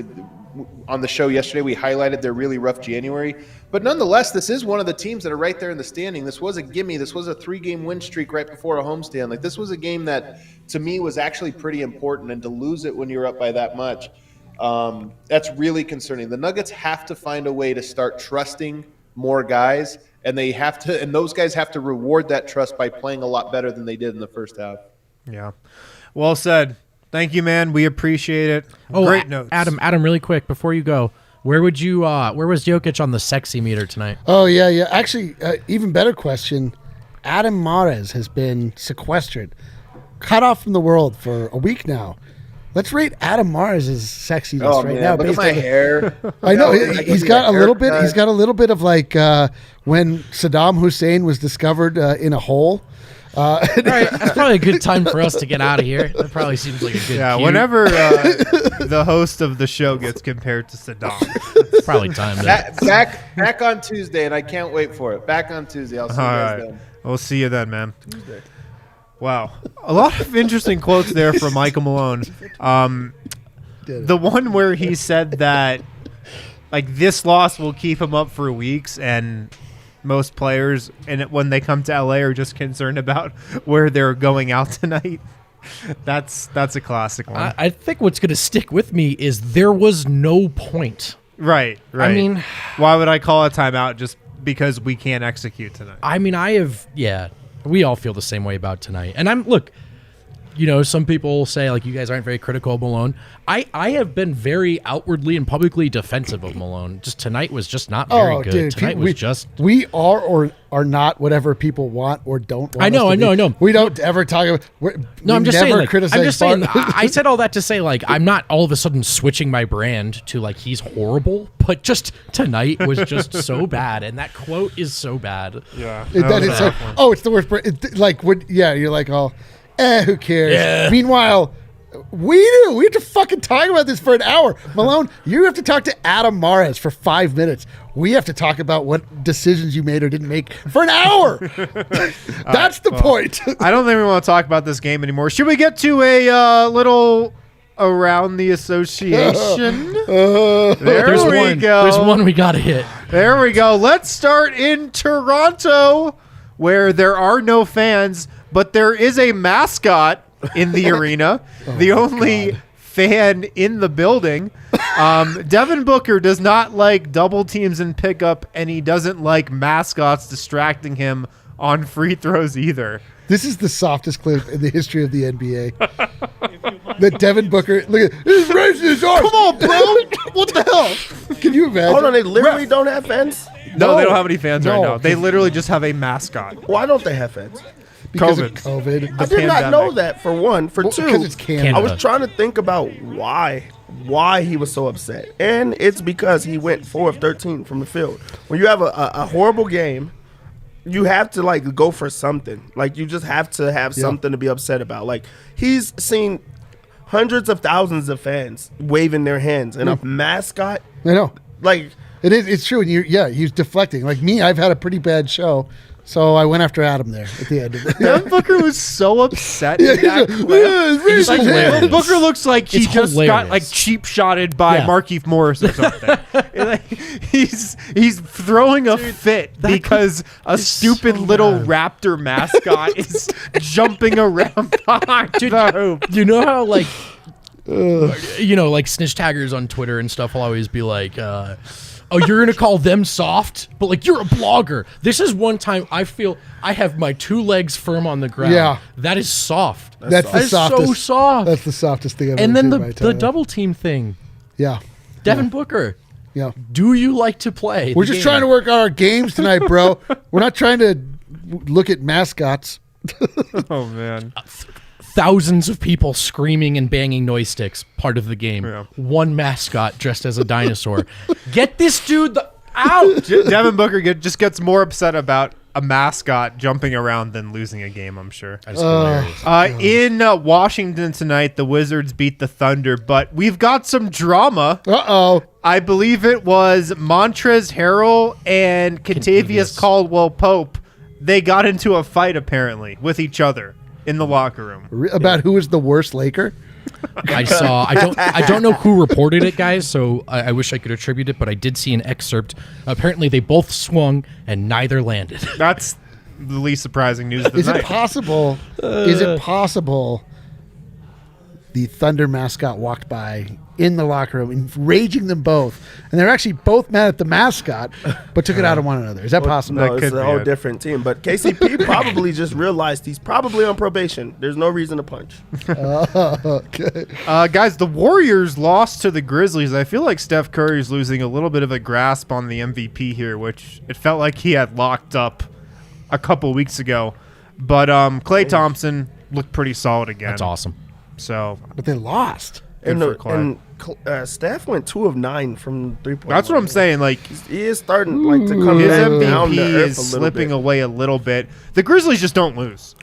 E: On the show yesterday, we highlighted their really rough January. But nonetheless, this is one of the teams that are right there in the standing. This was a gimme. This was a 3-game win streak right before a homestand. Like, this was a game that, to me, was actually pretty important. And to lose it when you're up by that much, that's really concerning. The Nuggets have to find a way to start trusting more guys. And those guys have to reward that trust by playing a lot better than they did in the first half.
A: Yeah. Well said. Thank you, man. We appreciate it. Great notes.
B: Adam, really quick before you go, where was Jokic on the sexy meter tonight?
D: Oh, yeah. Actually, even better question. Adam Mares has been sequestered, cut off from the world for a week now. Let's rate Adam Mars' sexiness
E: Oh
D: right
E: man,
D: now.
E: look at
D: based
E: my
D: on-
E: hair.
D: I know
E: I
D: he's
E: need
D: got a little bit.
E: haircut.
D: He's got a little bit of like when Saddam Hussein was discovered in a hole.
B: All right, that's probably a good time for us to get out of here. That probably seems like a good
A: Yeah,
B: cue.
A: whenever the host of the show gets compared to Saddam.
B: It's probably time to
E: Back on Tuesday, and I can't wait for it. Back on Tuesday. I'll see you
A: All
E: guys
A: right.
E: then.
A: We'll see you then, man. Wow. A lot of interesting quotes there from Michael Malone. The one where he said that like this loss will keep him up for weeks, and most players when they come to LA are just concerned about where they're going out tonight. That's a classic one.
B: I think what's going to stick with me is there was no point.
A: Right.
B: I mean,
A: why would I call a timeout just because we can't execute tonight?
B: I mean, we all feel the same way about tonight. And look, some people say like you guys aren't very critical of Malone. I have been very outwardly and publicly defensive of Malone. Just tonight was just not very good.
D: Dude,
B: tonight was just
D: we are or are not whatever people want or don't want.
B: I know.
D: We don't ever talk about.
B: No, I'm just saying. Like,
D: criticize
B: I'm just saying.
D: Bart.
B: I said all that to say, like, I'm not all of a sudden switching my brand to like he's horrible, but just tonight was just so bad, and that quote is so bad.
A: Yeah.
D: That it's like, it's the worst. Like, you're like, who cares?
B: Yeah.
D: Meanwhile, we do. We have to fucking talk about this for an hour. Malone, you have to talk to Adam Mares for 5 minutes. We have to talk about what decisions you made or didn't make for an hour. That's the point.
A: I don't think we want to talk about this game anymore. Should we get to a little around the association?
B: There's
A: we
B: one.
A: go.
B: There's one we gotta hit.
A: There we go. Let's start in Toronto, where there are no fans, but there is a mascot in the arena. The only fan in the building. Devin Booker does not like double teams in pickup, and he doesn't like mascots distracting him on free throws either.
D: This is the softest clip in the history of the NBA. That Devin Booker, look at, he's raising his arm. Come on, bro. What the hell? Can you imagine?
C: Hold on, they literally don't have fans?
A: No, they don't have any fans right
D: No.
A: now. They literally just have a mascot.
C: Why don't they have fans?
D: Because
A: COVID.
D: of COVID.
C: I did not
A: pandemic.
C: know that, for one. For two,
D: Because it's Canada.
C: I was trying to think about why he was so upset. And it's because he went 4 of 13 from the field. When you have a horrible game, you have to like go for something. Like you just have to have something to be upset about. Like he's seen hundreds of thousands of fans waving their hands and a mascot.
D: I know.
C: Like
D: It's true. And he's deflecting. Like me, I've had a pretty bad show. So I went after Adam there at the end of it.
A: Devin Booker was so upset. in that clip.
B: It's hilarious.
A: Booker looks like he
B: It's
A: just got
B: hilarious.
A: like cheap shotted by
B: Yeah.
A: Markieff Morris or something. Like, he's throwing a fit because a stupid
B: so
A: little
B: bad.
A: raptor mascot is jumping around behind the hoop.
B: You know how like like snitch taggers on Twitter and stuff will always be like, oh, you're gonna call them soft, but like you're a blogger. This is one time I feel I have my 2 legs firm on the ground.
D: Yeah.
B: That is soft.
D: That's the
B: That is
D: softest.
B: so soft.
D: That's the softest thing I've
B: And
D: ever
B: then
D: seen in my
B: the
D: time.
B: double team thing.
D: Yeah.
B: Devin Booker,
D: Yeah.
B: do you like to play?
D: We're just trying to work on our games tonight, bro. We're not trying to look at mascots.
A: Oh man.
B: Thousands of people screaming and banging noise sticks, part of the game.
A: Yeah.
B: One mascot dressed as a dinosaur. Get this dude out!
A: Devin Booker just gets more upset about a mascot jumping around than losing a game, I'm sure.
B: That's hilarious.
A: In Washington tonight, the Wizards beat the Thunder, but we've got some drama.
D: Uh-oh.
A: I believe it was Montrezl Harrell and Kentavious Caldwell-Pope. They got into a fight, apparently, with each other in the locker room.
D: About who is the worst Laker?
B: I saw. I don't know who reported it, guys. So I wish I could attribute it, but I did see an excerpt. Apparently, they both swung and neither landed.
A: That's the least surprising news of the
D: Is
A: night.
D: it possible? Is it possible the Thunder mascot walked by in the locker room, enraging them both, and they're actually both mad at the mascot, but took it out on one another? Is that possible?
A: That
C: no, it's
A: could
C: a
A: be
C: whole
A: it.
C: different team. But KCP probably just realized he's probably on probation. There's no reason to punch.
D: Okay.
A: Guys, the Warriors lost to the Grizzlies. I feel like Steph Curry's losing a little bit of a grasp on the MVP here, which it felt like he had locked up a couple weeks ago. But Klay Thompson looked pretty solid again.
B: That's awesome.
A: So,
D: But they lost.
A: Good for Clyde.
C: Steph went 2 of 9 from 3-point.
A: That's what I'm saying. Like,
C: He is starting like to come
A: his
C: down to
A: MVP
C: earth
A: is
C: a little
A: slipping
C: bit.
A: away a little bit. The Grizzlies just don't lose.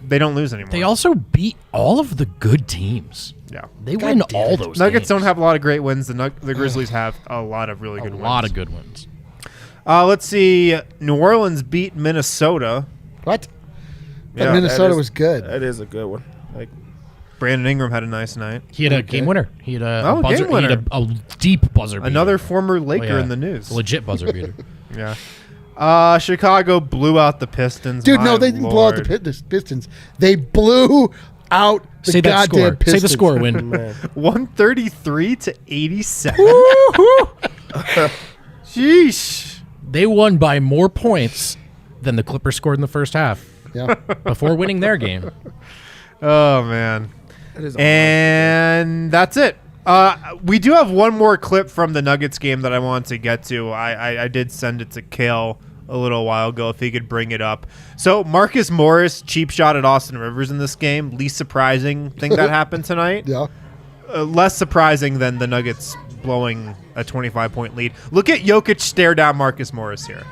A: They don't lose anymore.
B: They also beat all of the good teams.
A: yeah.
B: They win all those
A: Nuggets
B: games.
A: don't have a lot of great wins. The Grizzlies have a lot of really good
B: a
A: wins.
B: lot of good ones.
A: Let's see. New Orleans beat Minnesota.
D: What?
A: Yeah,
D: But Minnesota
C: That is-
D: was good.
C: That is a good one. Like
A: Brandon Ingram had a nice night.
B: He had a game winner. He had a
A: Oh,
B: buzzer.
A: game winner.
B: He had a deep buzzer beater.
A: Another former Laker
B: Oh, yeah.
A: in the news.
B: A legit buzzer beater.
A: Yeah. Chicago blew out the Pistons.
D: Dude, no,
A: My
D: they didn't blow out
A: Lord.
D: the Pistons. They blew out the
B: Say that
D: goddamn
B: score.
D: Pistons.
B: Say the score, Win.
C: man.
A: 133 to 87. Sheesh.
B: They won by more points than the Clippers scored in the first half
D: Yeah.
B: before winning their game.
A: Oh, man.
C: That is
A: And that's it. We do have one more clip from the Nuggets game that I want to get to. I did send it to Kale a little while ago if he could bring it up. So Marcus Morris cheap shot at Austin Rivers in this game. Least surprising thing that happened tonight.
D: Yeah.
A: Less surprising than the Nuggets blowing a 25-point lead. Look at Jokic stare down Marcus Morris here.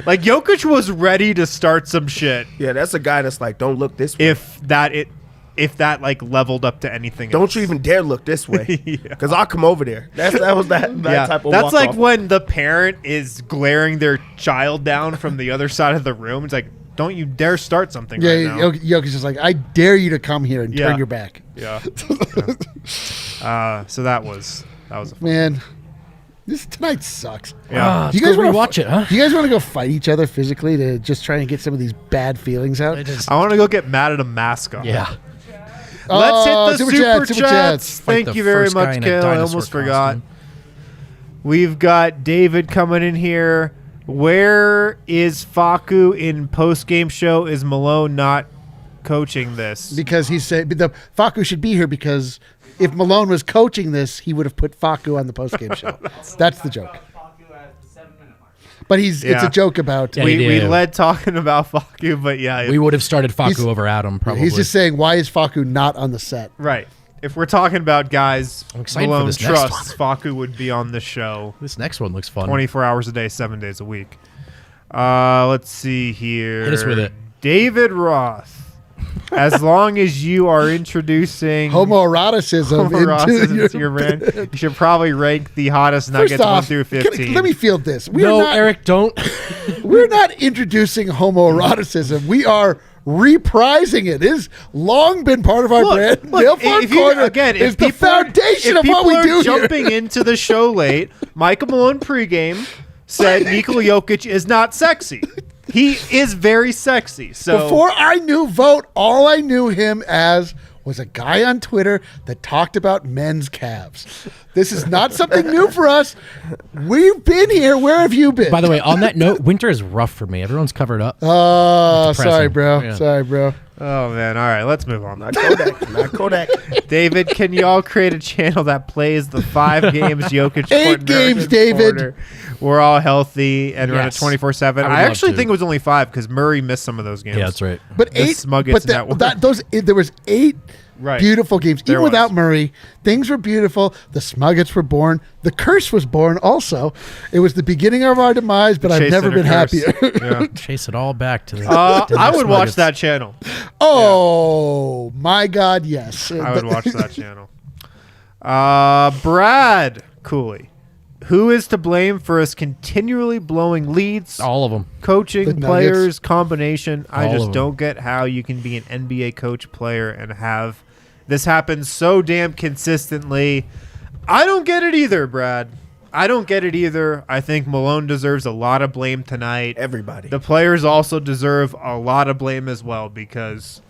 A: Like, Jokic was ready to start some shit
C: Yeah, that's a guy that's like, don't look this way.
A: if that like leveled up to anything
C: Don't
A: else.
C: you even dare look this way,
A: Yeah.
C: because I'll come over there. That was that type of.
A: That's like
C: walk-off.
A: when the parent is glaring their child down from the other side of the room. It's like, don't you dare start something right now.
D: Jokic is like, I dare you to come here and
A: Yeah.
D: turn your back.
A: Yeah. So that was a fun.
D: Man, this tonight sucks.
A: Yeah.
D: Do you
B: Let's
D: guys
B: go
D: want
B: rewatch it, huh?
D: Do you guys want to go fight each other physically to just try and get some of these bad feelings out?
A: I want to go get mad at a mascot.
B: Yeah.
A: Let's hit the
D: Super
A: super
D: chats.
A: chats.
B: Fight
A: Thank
B: the
A: you very
B: first guy
A: much,
B: in a
A: Kale. I
B: dinosaur
A: almost forgot.
B: costume.
A: We've got David coming in here. Where is Facu in post-game show? Is Malone not coaching this?
D: Because he said the Facu should be here because if Malone was coaching this, he would have put Facu on the postgame show. That's the joke. But it's
A: Yeah.
D: a joke about.
B: Yeah,
A: we
B: he did.
A: led talking about Facu, but yeah.
B: We would have started
D: He's-
B: Facu over Adam, probably.
D: He's just saying, why is Facu not on the set?
A: Right. If we're talking about guys
B: I'm excited for
A: Malone
B: this next
A: trusts, Facu would be on the show
B: This next one looks fun.
A: 24 hours a day, 7 days a week. Let's see here.
B: Hit us with it.
A: David Roth. As long as you are introducing
D: Homoeroticism
A: homoeroticism
D: into
A: to your brand, you should probably rank the hottest Nuggets
D: First
A: 1
D: off,
A: through 15.
D: let me field this.
B: No, Eric, don't.
D: We're not introducing homoeroticism. We are reprising it. It has long been part of our brand. Nail Farm
A: if you-
D: Corner
A: again,
D: is
A: if
D: the
A: people are-
D: foundation
A: if
D: of what
A: people
D: we
A: are
D: do here.
A: jumping into the show late, Michael Malone pregame said Nikola Jokic is not sexy. He is very sexy. So
D: Before I knew Vogt, all I knew him as was a guy on Twitter that talked about men's calves. This is not something new for us. We've been here. Where have you been?
B: By the way, on that note, winter is rough for me. Everyone's covered up.
D: Oh,
B: Depressing.
D: sorry, bro.
B: Yeah.
D: Sorry, bro.
A: Oh man, all right, let's move on.
C: Not Kodak. Not Kodak.
A: David, can you all create a channel that plays the 5 games Jokic scored
D: 8
A: in
D: games,
A: American
D: David.
A: quarter? We're all healthy and run it
B: Yes.
A: 24/7.
B: I would
A: I
B: love
A: actually
B: to.
A: think it was only 5 because Murray missed some of those games.
B: Yeah, that's right.
D: But
A: The
D: 8
A: Smuggets
D: but that,
A: Network.
D: there was 8
A: Right.
D: beautiful games.
A: There
D: Even
A: was.
D: without Murray, things were beautiful. The Smuggets were born. The curse was born also. It was the beginning of our demise, but I've
A: Chase
D: never
A: Center
D: been
A: curse.
D: happier.
A: Yeah.
B: Chase it all back to the.
A: I would watch that channel.
D: Oh, my God, yes.
A: I would watch that channel. Brad Cooley. Who is to blame for us continually blowing leads?
B: All of them.
A: Coaching,
D: The Nuggets.
A: players, combination. I
B: All
A: just
B: of them.
A: don't get how you can be an NBA coach player and have this happen so damn consistently. I don't get it either, Brad. I don't get it either. I think Malone deserves a lot of blame tonight.
C: Everybody.
A: The players also deserve a lot of blame as well because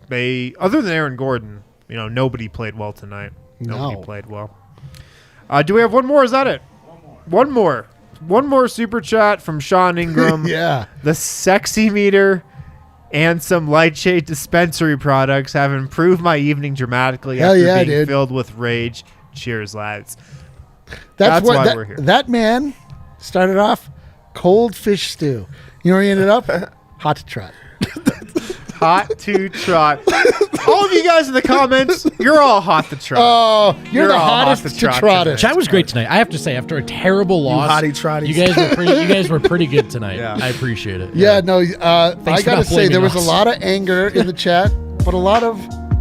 A: they, other than Aaron Gordon, nobody played well tonight. Nobody
D: No.
A: played well. Do we have one more? Is that it? One more. One more super chat from Sean Ingram.
D: Yeah.
A: The sexy meter and some light shade dispensary products have improved my evening dramatically
D: Hell
A: after
D: yeah,
A: being
D: dude.
A: filled with rage. Cheers, lads.
D: That's
A: why
D: what
A: we're here.
D: that man started off cold fish stew. You know where he ended up? Hot trot.
A: Hot to trot. All of you guys in the comments, you're all hot to trot.
D: Oh, you're the
A: all hot
D: hottest to
A: trot
D: trot
A: today.
D: it.
B: Chat was great tonight. I have to say, after a terrible loss,
C: hottie trotties.
B: you guys were pretty good tonight.
A: Yeah.
B: I appreciate it.
D: Yeah, no, I
B: for
D: got
B: not
D: to say,
B: blaming
D: there was
B: us.
D: a lot of anger in the chat, but a lot of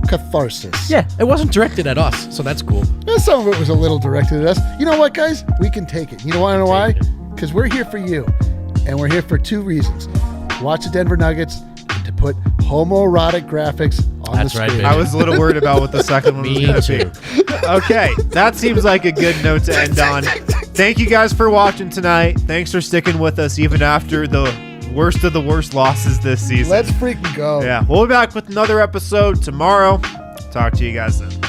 D: catharsis.
B: Yeah, it wasn't directed at us, so that's cool.
D: Yeah, some of it was a little directed at us. You know what, guys? We can take it. You know why? Because we're here for you. And we're here for two reasons. To watch the Denver Nuggets and to put homoerotic graphics on
B: That's
D: the
B: right,
D: screen.
B: baby.
A: I was a little worried about what the second one was
B: Me
A: going to
B: too.
A: be. Okay, that seems like a good note to end on. Thank you guys for watching tonight. Thanks for sticking with us even after the worst of the worst losses this season.
D: Let's freaking go.
A: Yeah, we'll be back with another episode tomorrow. Talk to you guys then.